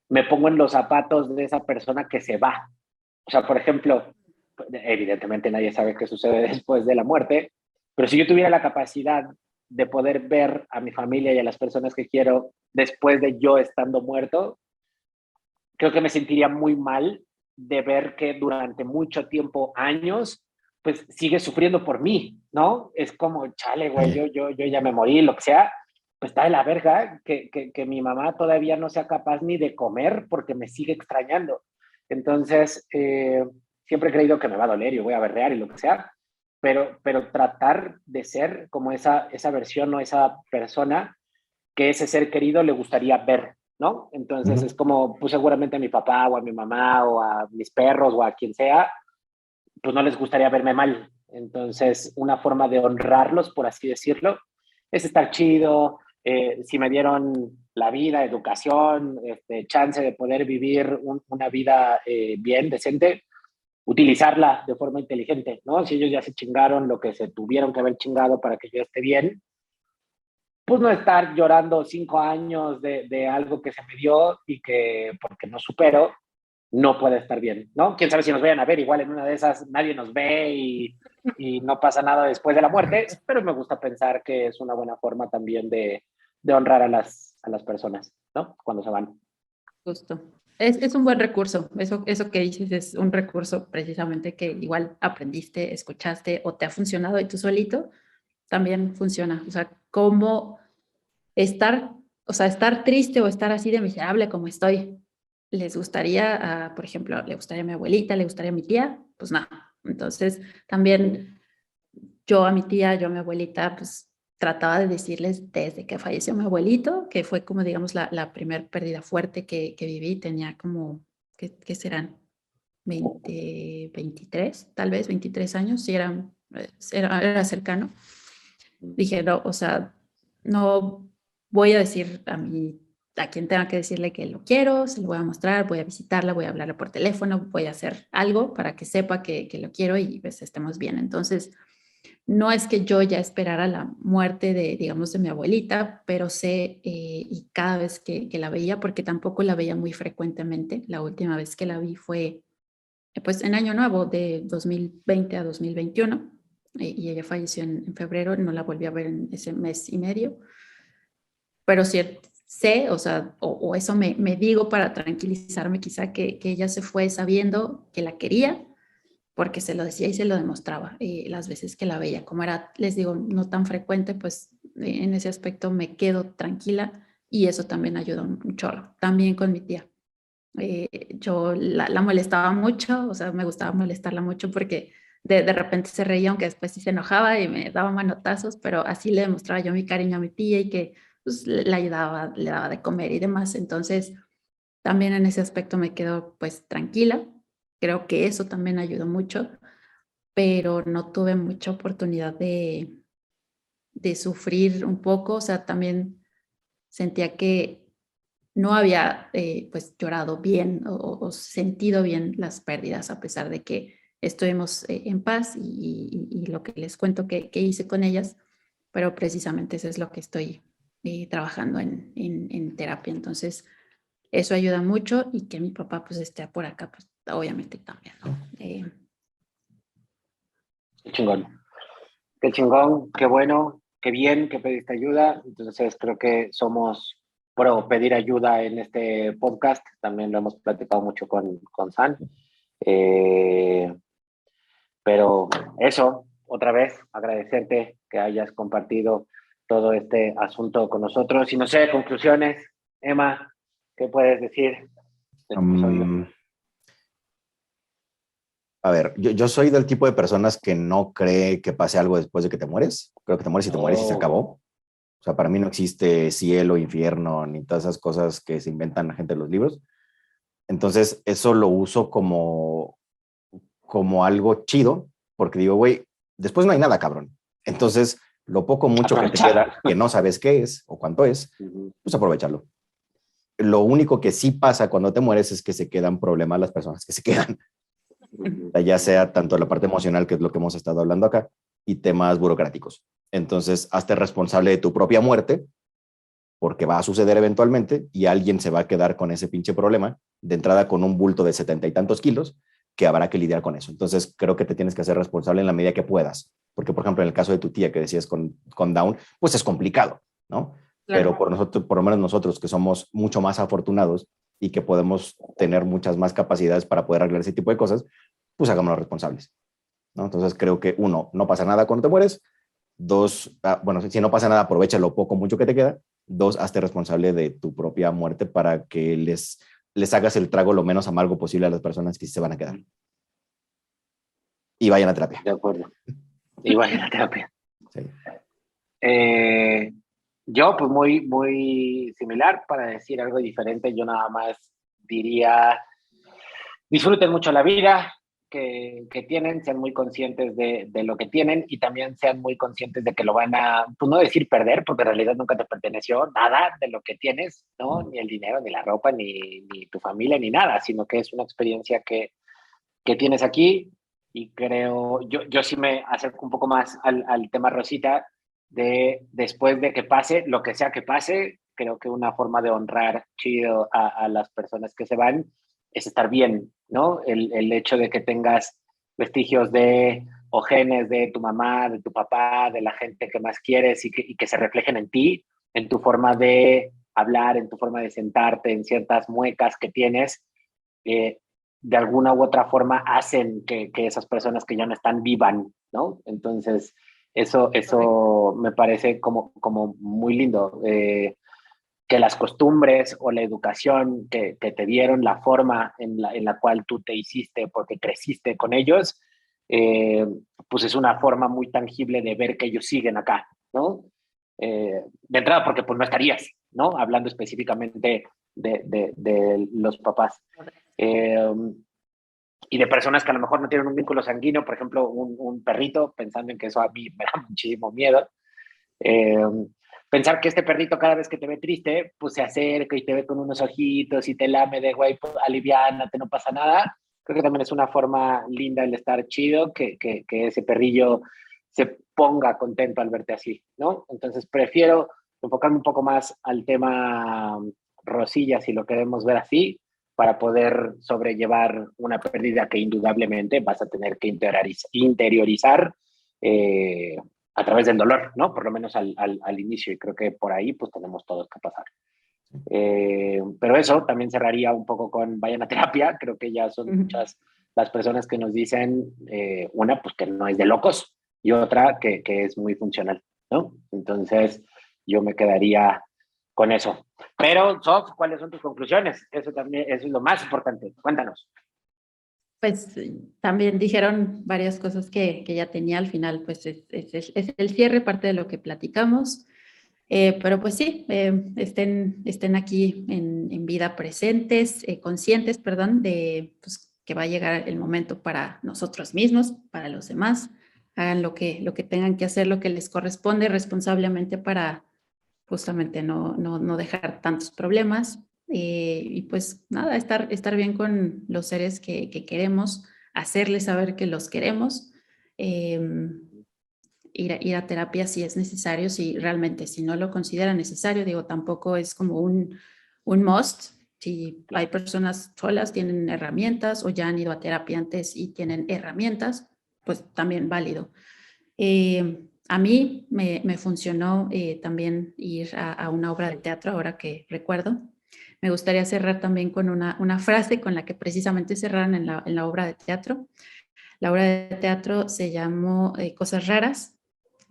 me pongo en los zapatos de esa persona que se va. O sea, por ejemplo, evidentemente nadie sabe qué sucede después de la muerte, pero si yo tuviera la capacidad de poder ver a mi familia y a las personas que quiero después de yo estando muerto, creo que me sentiría muy mal de ver que durante mucho tiempo, años, pues sigue sufriendo por mí, ¿no? Es como, chale, güey, yo ya me morí, lo que sea, pues está de la verga que mi mamá todavía no sea capaz ni de comer porque me sigue extrañando. Entonces, siempre he creído que me va a doler y voy a berrear y lo que sea, pero tratar de ser como esa versión o esa persona que ese ser querido le gustaría ver, ¿no? Entonces es como, pues seguramente a mi papá o a mi mamá o a mis perros o a quien sea, pues no les gustaría verme mal. Entonces, una forma de honrarlos, por así decirlo, es estar chido. Si me dieron la vida, educación, chance de poder vivir una vida bien, decente, utilizarla de forma inteligente, ¿no? Si ellos ya se chingaron lo que se tuvieron que haber chingado para que yo esté bien, pues no estar llorando 5 años de algo que se me dio y que porque no supero, no puede estar bien, ¿no? Quién sabe si nos vayan a ver, igual en una de esas nadie nos ve y no pasa nada después de la muerte, pero me gusta pensar que es una buena forma también de honrar a las personas, ¿no? Cuando se van. Justo. Es un buen recurso. Eso que dices es un recurso precisamente que igual aprendiste, escuchaste o te ha funcionado y tú solito también funciona. O sea, cómo estar, o sea, estar triste o estar así de miserable como estoy. ¿Les gustaría, por ejemplo, le gustaría a mi abuelita, le gustaría a mi tía? Pues no. Entonces, también yo a mi tía, yo a mi abuelita, pues trataba de decirles desde que falleció mi abuelito, que fue como, digamos, la primer pérdida fuerte que viví, tenía como, ¿qué serán? 23, tal vez 23 años, sí era cercano. Dije, no, o sea, no voy a decir a quien tenga que decirle que lo quiero, se lo voy a mostrar, voy a visitarla, voy a hablarle por teléfono, voy a hacer algo para que sepa que lo quiero y pues estemos bien. Entonces, no es que yo ya esperara la muerte de, digamos, de mi abuelita, pero sé, y cada vez que la veía, porque tampoco la veía muy frecuentemente, la última vez que la vi fue, pues, en Año Nuevo, de 2020 a 2021, y ella falleció en febrero, no la volví a ver en ese mes y medio, pero sí sé, o sea, o eso me digo para tranquilizarme quizá que ella se fue sabiendo que la quería, porque se lo decía y se lo demostraba las veces que la veía. Como era, les digo, no tan frecuente, pues en ese aspecto me quedo tranquila y eso también ayudó un chorro. También con mi tía. Yo la molestaba mucho, o sea, me gustaba molestarla mucho porque de repente se reía, aunque después sí se enojaba y me daba manotazos, pero así le demostraba yo mi cariño a mi tía y que pues, le ayudaba, le daba de comer y demás. Entonces, también en ese aspecto me quedo pues tranquila. Creo que eso también ayudó mucho, pero no tuve mucha oportunidad de sufrir un poco. O sea, también sentía que no había pues llorado bien o sentido bien las pérdidas, a pesar de que estuvimos en paz y lo que les cuento que hice con ellas, pero precisamente eso es lo que estoy trabajando en terapia. Entonces, eso ayuda mucho y que mi papá pues esté por acá, pues obviamente también, ¿no? Qué chingón. Qué chingón, qué bueno, qué bien que pediste ayuda. Entonces creo que somos pro pedir ayuda en este podcast. También lo hemos platicado mucho con San. Eh, pero eso, otra vez, agradecerte que hayas compartido todo este asunto con nosotros. Y no sé, conclusiones, Emma, ¿qué puedes decir de este episodio? A ver, yo soy del tipo de personas que no cree que pase algo después de que te mueres. Creo que te mueres y te mueres y se acabó. O sea, para mí no existe cielo, infierno, ni todas esas cosas que se inventan la gente en los libros. Entonces, eso lo uso como algo chido, porque digo, güey, después no hay nada, cabrón. Entonces, lo poco mucho que te queda, que no sabes qué es o cuánto es, pues aprovecharlo. Lo único que sí pasa cuando te mueres es que se quedan problemas las personas que se quedan. Ya sea tanto la parte emocional, que es lo que hemos estado hablando acá, y temas burocráticos. Entonces, hazte responsable de tu propia muerte, porque va a suceder eventualmente y alguien se va a quedar con ese pinche problema, de entrada con un bulto de 70 y tantos kilos, que habrá que lidiar con eso. Entonces, creo que te tienes que hacer responsable en la medida que puedas. Porque, por ejemplo, en el caso de tu tía que decías con Down, pues es complicado, ¿no? Claro. Pero por lo menos nosotros que somos mucho más afortunados y que podemos tener muchas más capacidades para poder arreglar ese tipo de cosas, pues hagámonos responsables, ¿no? Entonces, creo que uno, no pasa nada cuando te mueres. Dos, bueno, si no pasa nada, aprovecha lo poco, mucho que te queda. Dos, hazte responsable de tu propia muerte para que les hagas el trago lo menos amargo posible a las personas que sí se van a quedar. Y vayan a terapia. De acuerdo. Y vayan a terapia. Sí. Yo, pues muy similar, para decir algo diferente, yo nada más diría, disfruten mucho la vida que tienen, sean muy conscientes de lo que tienen y también sean muy conscientes de que lo van a, pues no decir perder, porque en realidad nunca te perteneció nada de lo que tienes, ¿no? Ni el dinero, ni la ropa, ni tu familia, ni nada, sino que es una experiencia que tienes aquí y creo, yo sí me acerco un poco más al tema Rosita, de después de que pase, lo que sea que pase, creo que una forma de honrar chido a las personas que se van es estar bien, ¿no? El hecho de que tengas vestigios de o genes de tu mamá, de tu papá, de la gente que más quieres y que se reflejen en ti, en tu forma de hablar, en tu forma de sentarte, en ciertas muecas que tienes, de alguna u otra forma hacen que esas personas que ya no están vivan, ¿no? Entonces, eso me parece como muy lindo. Que las costumbres o la educación que te dieron, la forma en la cual tú te hiciste porque creciste con ellos, eh, pues es una forma muy tangible de ver que ellos siguen acá, ¿no? De entrada, porque pues no estarías, ¿no? Hablando específicamente de los papás. Eh, y de personas que a lo mejor no tienen un vínculo sanguíneo, por ejemplo, un perrito, pensando en que eso a mí me da muchísimo miedo. Eh, Pensar que este perrito cada vez que te ve triste, pues se acerca y te ve con unos ojitos y te lame de güey, pues aliviánate, no pasa nada. Creo que también es una forma linda el estar chido, que ese perrillo se ponga contento al verte así, ¿no? Entonces prefiero enfocarme un poco más al tema Rosilla, si lo queremos ver así, para poder sobrellevar una pérdida que indudablemente vas a tener que interiorizar a través del dolor, ¿no? Por lo menos al inicio, y creo que por ahí pues tenemos todos que pasar. Pero eso también cerraría un poco con vayan a terapia, creo que ya son muchas las personas que nos dicen, una, pues que no es de locos, y otra que es muy funcional, ¿no? Entonces yo me quedaría con eso. Pero, Sof, ¿cuáles son tus conclusiones? Eso también, eso es lo más importante. Cuéntanos. Pues también dijeron varias cosas que ya tenía al final, pues es el cierre, parte de lo que platicamos. Pero pues sí, estén aquí en vida presentes, conscientes, perdón, de pues, que va a llegar el momento para nosotros mismos, para los demás. Hagan lo que tengan que hacer, lo que les corresponde responsablemente para justamente no dejar tantos problemas. Y pues nada, estar bien con los seres que queremos, hacerles saber que los queremos. Ir a terapia si es necesario, si realmente, si no lo considera necesario, digo, tampoco es como un must. Si hay personas solas, tienen herramientas o ya han ido a terapia antes y tienen herramientas, pues también válido. A mí me funcionó también ir a una obra de teatro, ahora que recuerdo. Me gustaría cerrar también con una frase con la que precisamente cerraron en la obra de teatro. La obra de teatro se llamó Cosas Raras,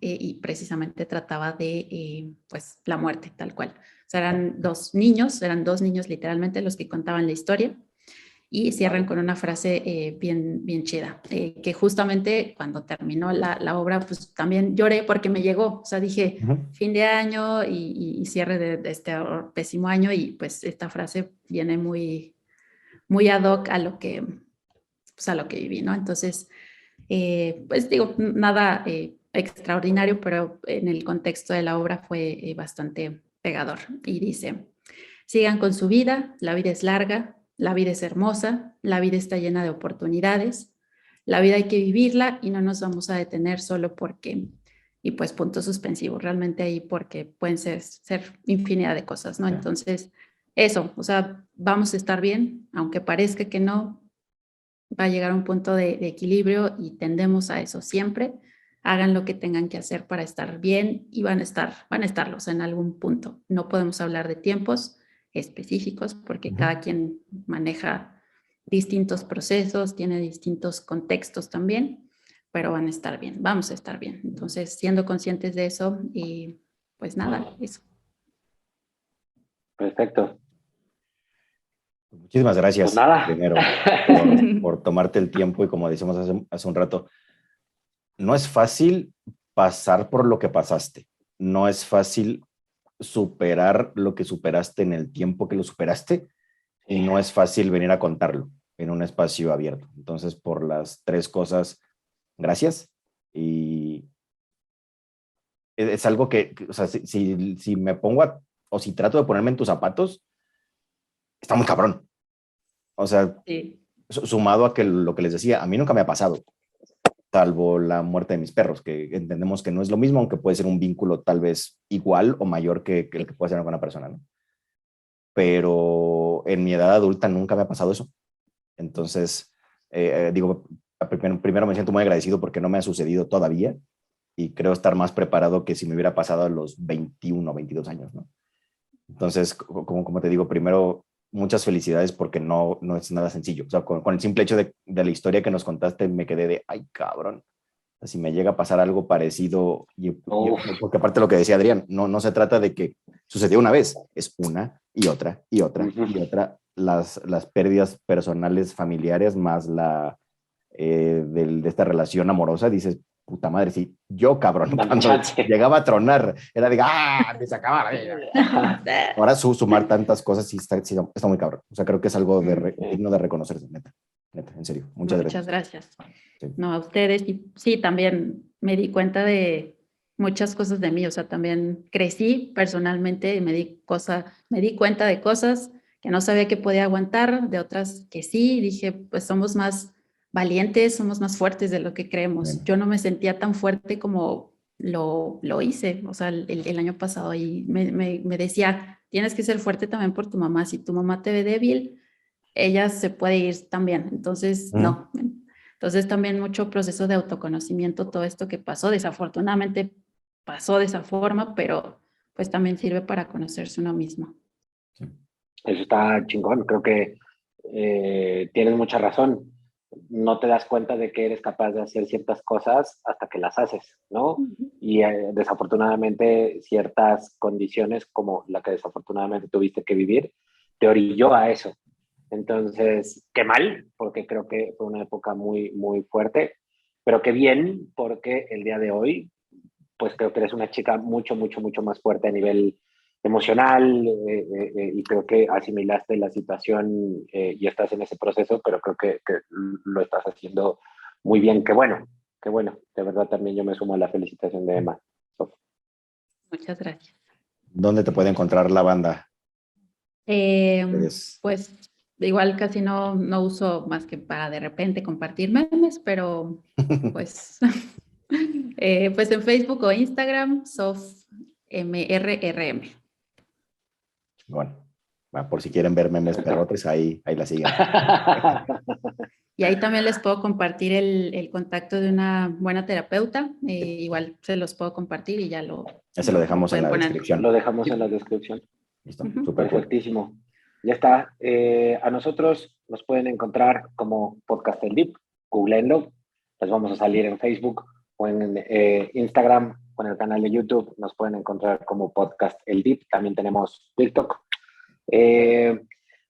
y precisamente trataba de pues la muerte tal cual. O sea, eran dos niños literalmente los que contaban la historia y cierran con una frase bien chida, que justamente cuando terminó la obra pues también lloré porque me llegó, o sea, dije fin de año y cierre de este pésimo año y pues esta frase viene muy ad hoc a lo que viví, ¿no? Entonces, pues digo, nada extraordinario, pero en el contexto de la obra fue bastante pegador. Y dice, sigan con su vida, la vida es larga, la vida es hermosa, la vida está llena de oportunidades, la vida hay que vivirla y no nos vamos a detener solo porque, y pues punto suspensivo, realmente ahí porque pueden ser infinidad de cosas, ¿no? Entonces, eso, o sea, vamos a estar bien, aunque parezca que no, va a llegar a un punto de equilibrio y tendemos a eso siempre. Hagan lo que tengan que hacer para estar bien y van a estarlos en algún punto. No podemos hablar de tiempos específicos porque cada quien maneja distintos procesos, tiene distintos contextos también, pero van a estar bien, vamos a estar bien. Entonces, siendo conscientes de eso y pues nada, eso. Perfecto. Muchísimas Pues gracias, nada. primero, por tomarte el tiempo y como decíamos hace un rato, no es fácil pasar por lo que pasaste, no es fácil superar lo que superaste en el tiempo que lo superaste y no es fácil venir a contarlo en un espacio abierto. Entonces, por las tres cosas, gracias. Y es algo o sea, si me pongo o si trato de ponerme en tus zapatos, está muy cabrón. O sea, Sí. Sumado a que lo que les decía, a mí nunca me ha pasado, salvo la muerte de mis perros, que entendemos que no es lo mismo, aunque puede ser un vínculo tal vez igual o mayor que el que puede ser con una persona, ¿no? Pero en mi edad adulta nunca me ha pasado eso. Entonces, digo, primero me siento muy agradecido porque no me ha sucedido todavía y creo estar más preparado que si me hubiera pasado a los 21 o 22 años, ¿no? Entonces, como te digo, primero, muchas felicidades porque no es nada sencillo. O sea, con el simple hecho de la historia que nos contaste, me quedé de, ay, cabrón. Si me llega a pasar algo parecido, porque aparte de lo que decía Adrián, no se trata de que sucedió una vez, es una y otra y otra y otra, las pérdidas personales, familiares, más de esta relación amorosa, dices, puta madre, si yo, cabrón, cuando llegaba a tronar, era de, me sacaba la vida. Ahora sumar tantas cosas sí está muy cabrón. O sea, creo que es algo digno de reconocerse, neta, en serio. Muchas gracias. Sí. No, a ustedes. Y sí, también me di cuenta de muchas cosas de mí. O sea, también crecí personalmente y me di cuenta de cosas que no sabía que podía aguantar, de otras que sí. Dije, pues somos más valientes, somos más fuertes de lo que creemos. Bien. Yo no me sentía tan fuerte como lo hice, o sea, el año pasado. Y me decía, tienes que ser fuerte también por tu mamá. Si tu mamá te ve débil, ella se puede ir también. Entonces, no. Entonces, también mucho proceso de autoconocimiento, todo esto que pasó, desafortunadamente pasó de esa forma, pero pues también sirve para conocerse uno mismo. Eso está chingón. Creo que tienes mucha razón. No te das cuenta de que eres capaz de hacer ciertas cosas hasta que las haces, ¿no? Y desafortunadamente ciertas condiciones como la que desafortunadamente tuviste que vivir, te orilló a eso. Entonces, qué mal, porque creo que fue una época muy, muy fuerte, pero qué bien, porque el día de hoy, pues creo que eres una chica mucho, mucho, mucho más fuerte a nivel emocional y creo que asimilaste la situación y estás en ese proceso, pero creo que lo estás haciendo muy bien. Qué bueno, qué bueno. De verdad también yo me sumo a la felicitación de Emma. Muchas gracias. ¿Dónde te puede encontrar la banda? Pues igual casi no uso más que para de repente compartir memes, pero pues, pues en Facebook o Instagram, SofMRRM. Bueno, por si quieren ver memes perrotes, ahí la siguen. Y ahí también les puedo compartir el contacto de una buena terapeuta. Igual se los puedo compartir y ya Ese lo dejamos en la descripción. Lo dejamos en la descripción. Listo, súper perfectísimo. Cool. Ya está. A nosotros nos pueden encontrar como Podcast El Dip, googleenlo. Les vamos a salir en Facebook o en Instagram o en el canal de YouTube. Nos pueden encontrar como Podcast El Dip. También tenemos TikTok.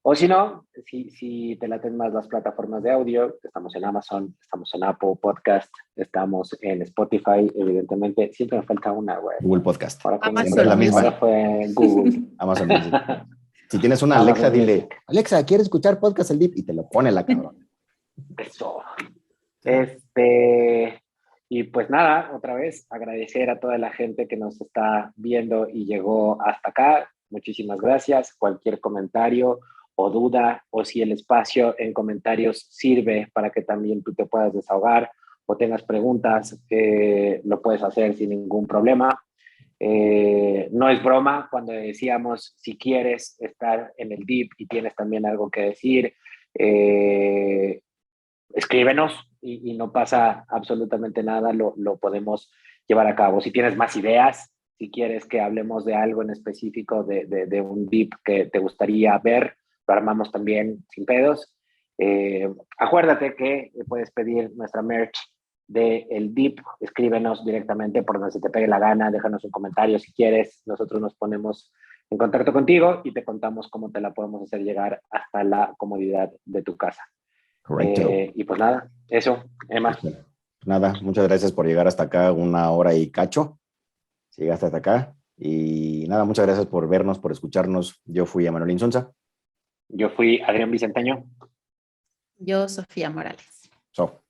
O si no, si te laten más las plataformas de audio, estamos en Amazon, estamos en Apple Podcast, estamos en Spotify, evidentemente. Siempre me falta una, güey. Google Podcast. Amazon la misma. Ahora fue Google. Amazon Music. Si tienes una Alexa, dile, Alexa, ¿quieres escuchar Podcast El Dip? Y te lo pone la cabrón. Eso. Y pues nada, otra vez agradecer a toda la gente que nos está viendo y llegó hasta acá. Muchísimas gracias. Cualquier comentario o duda, o si el espacio en comentarios sirve para que también tú te puedas desahogar o tengas preguntas, lo puedes hacer sin ningún problema. No es broma cuando decíamos, si quieres estar en el DIP y tienes también algo que decir, escríbenos y no pasa absolutamente nada, lo podemos llevar a cabo. Si tienes más ideas, si quieres que hablemos de algo en específico, de un DIP que te gustaría ver, lo armamos también sin pedos. Acuérdate que puedes pedir nuestra merch del DIP, escríbenos directamente por donde se te pegue la gana, déjanos un comentario si quieres, nosotros nos ponemos en contacto contigo y te contamos cómo te la podemos hacer llegar hasta la comodidad de tu casa. Correcto. Y pues nada, eso, Emma. Nada, muchas gracias por llegar hasta acá, 1 hora y cacho. Si llegaste hasta acá. Y nada, muchas gracias por vernos, por escucharnos. Yo fui Emanuel Insunza. Yo fui Adrián Vicenteño. Yo, Sofía Morales. So.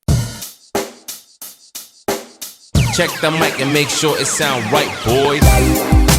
Check the mic and make sure it sound right, boys.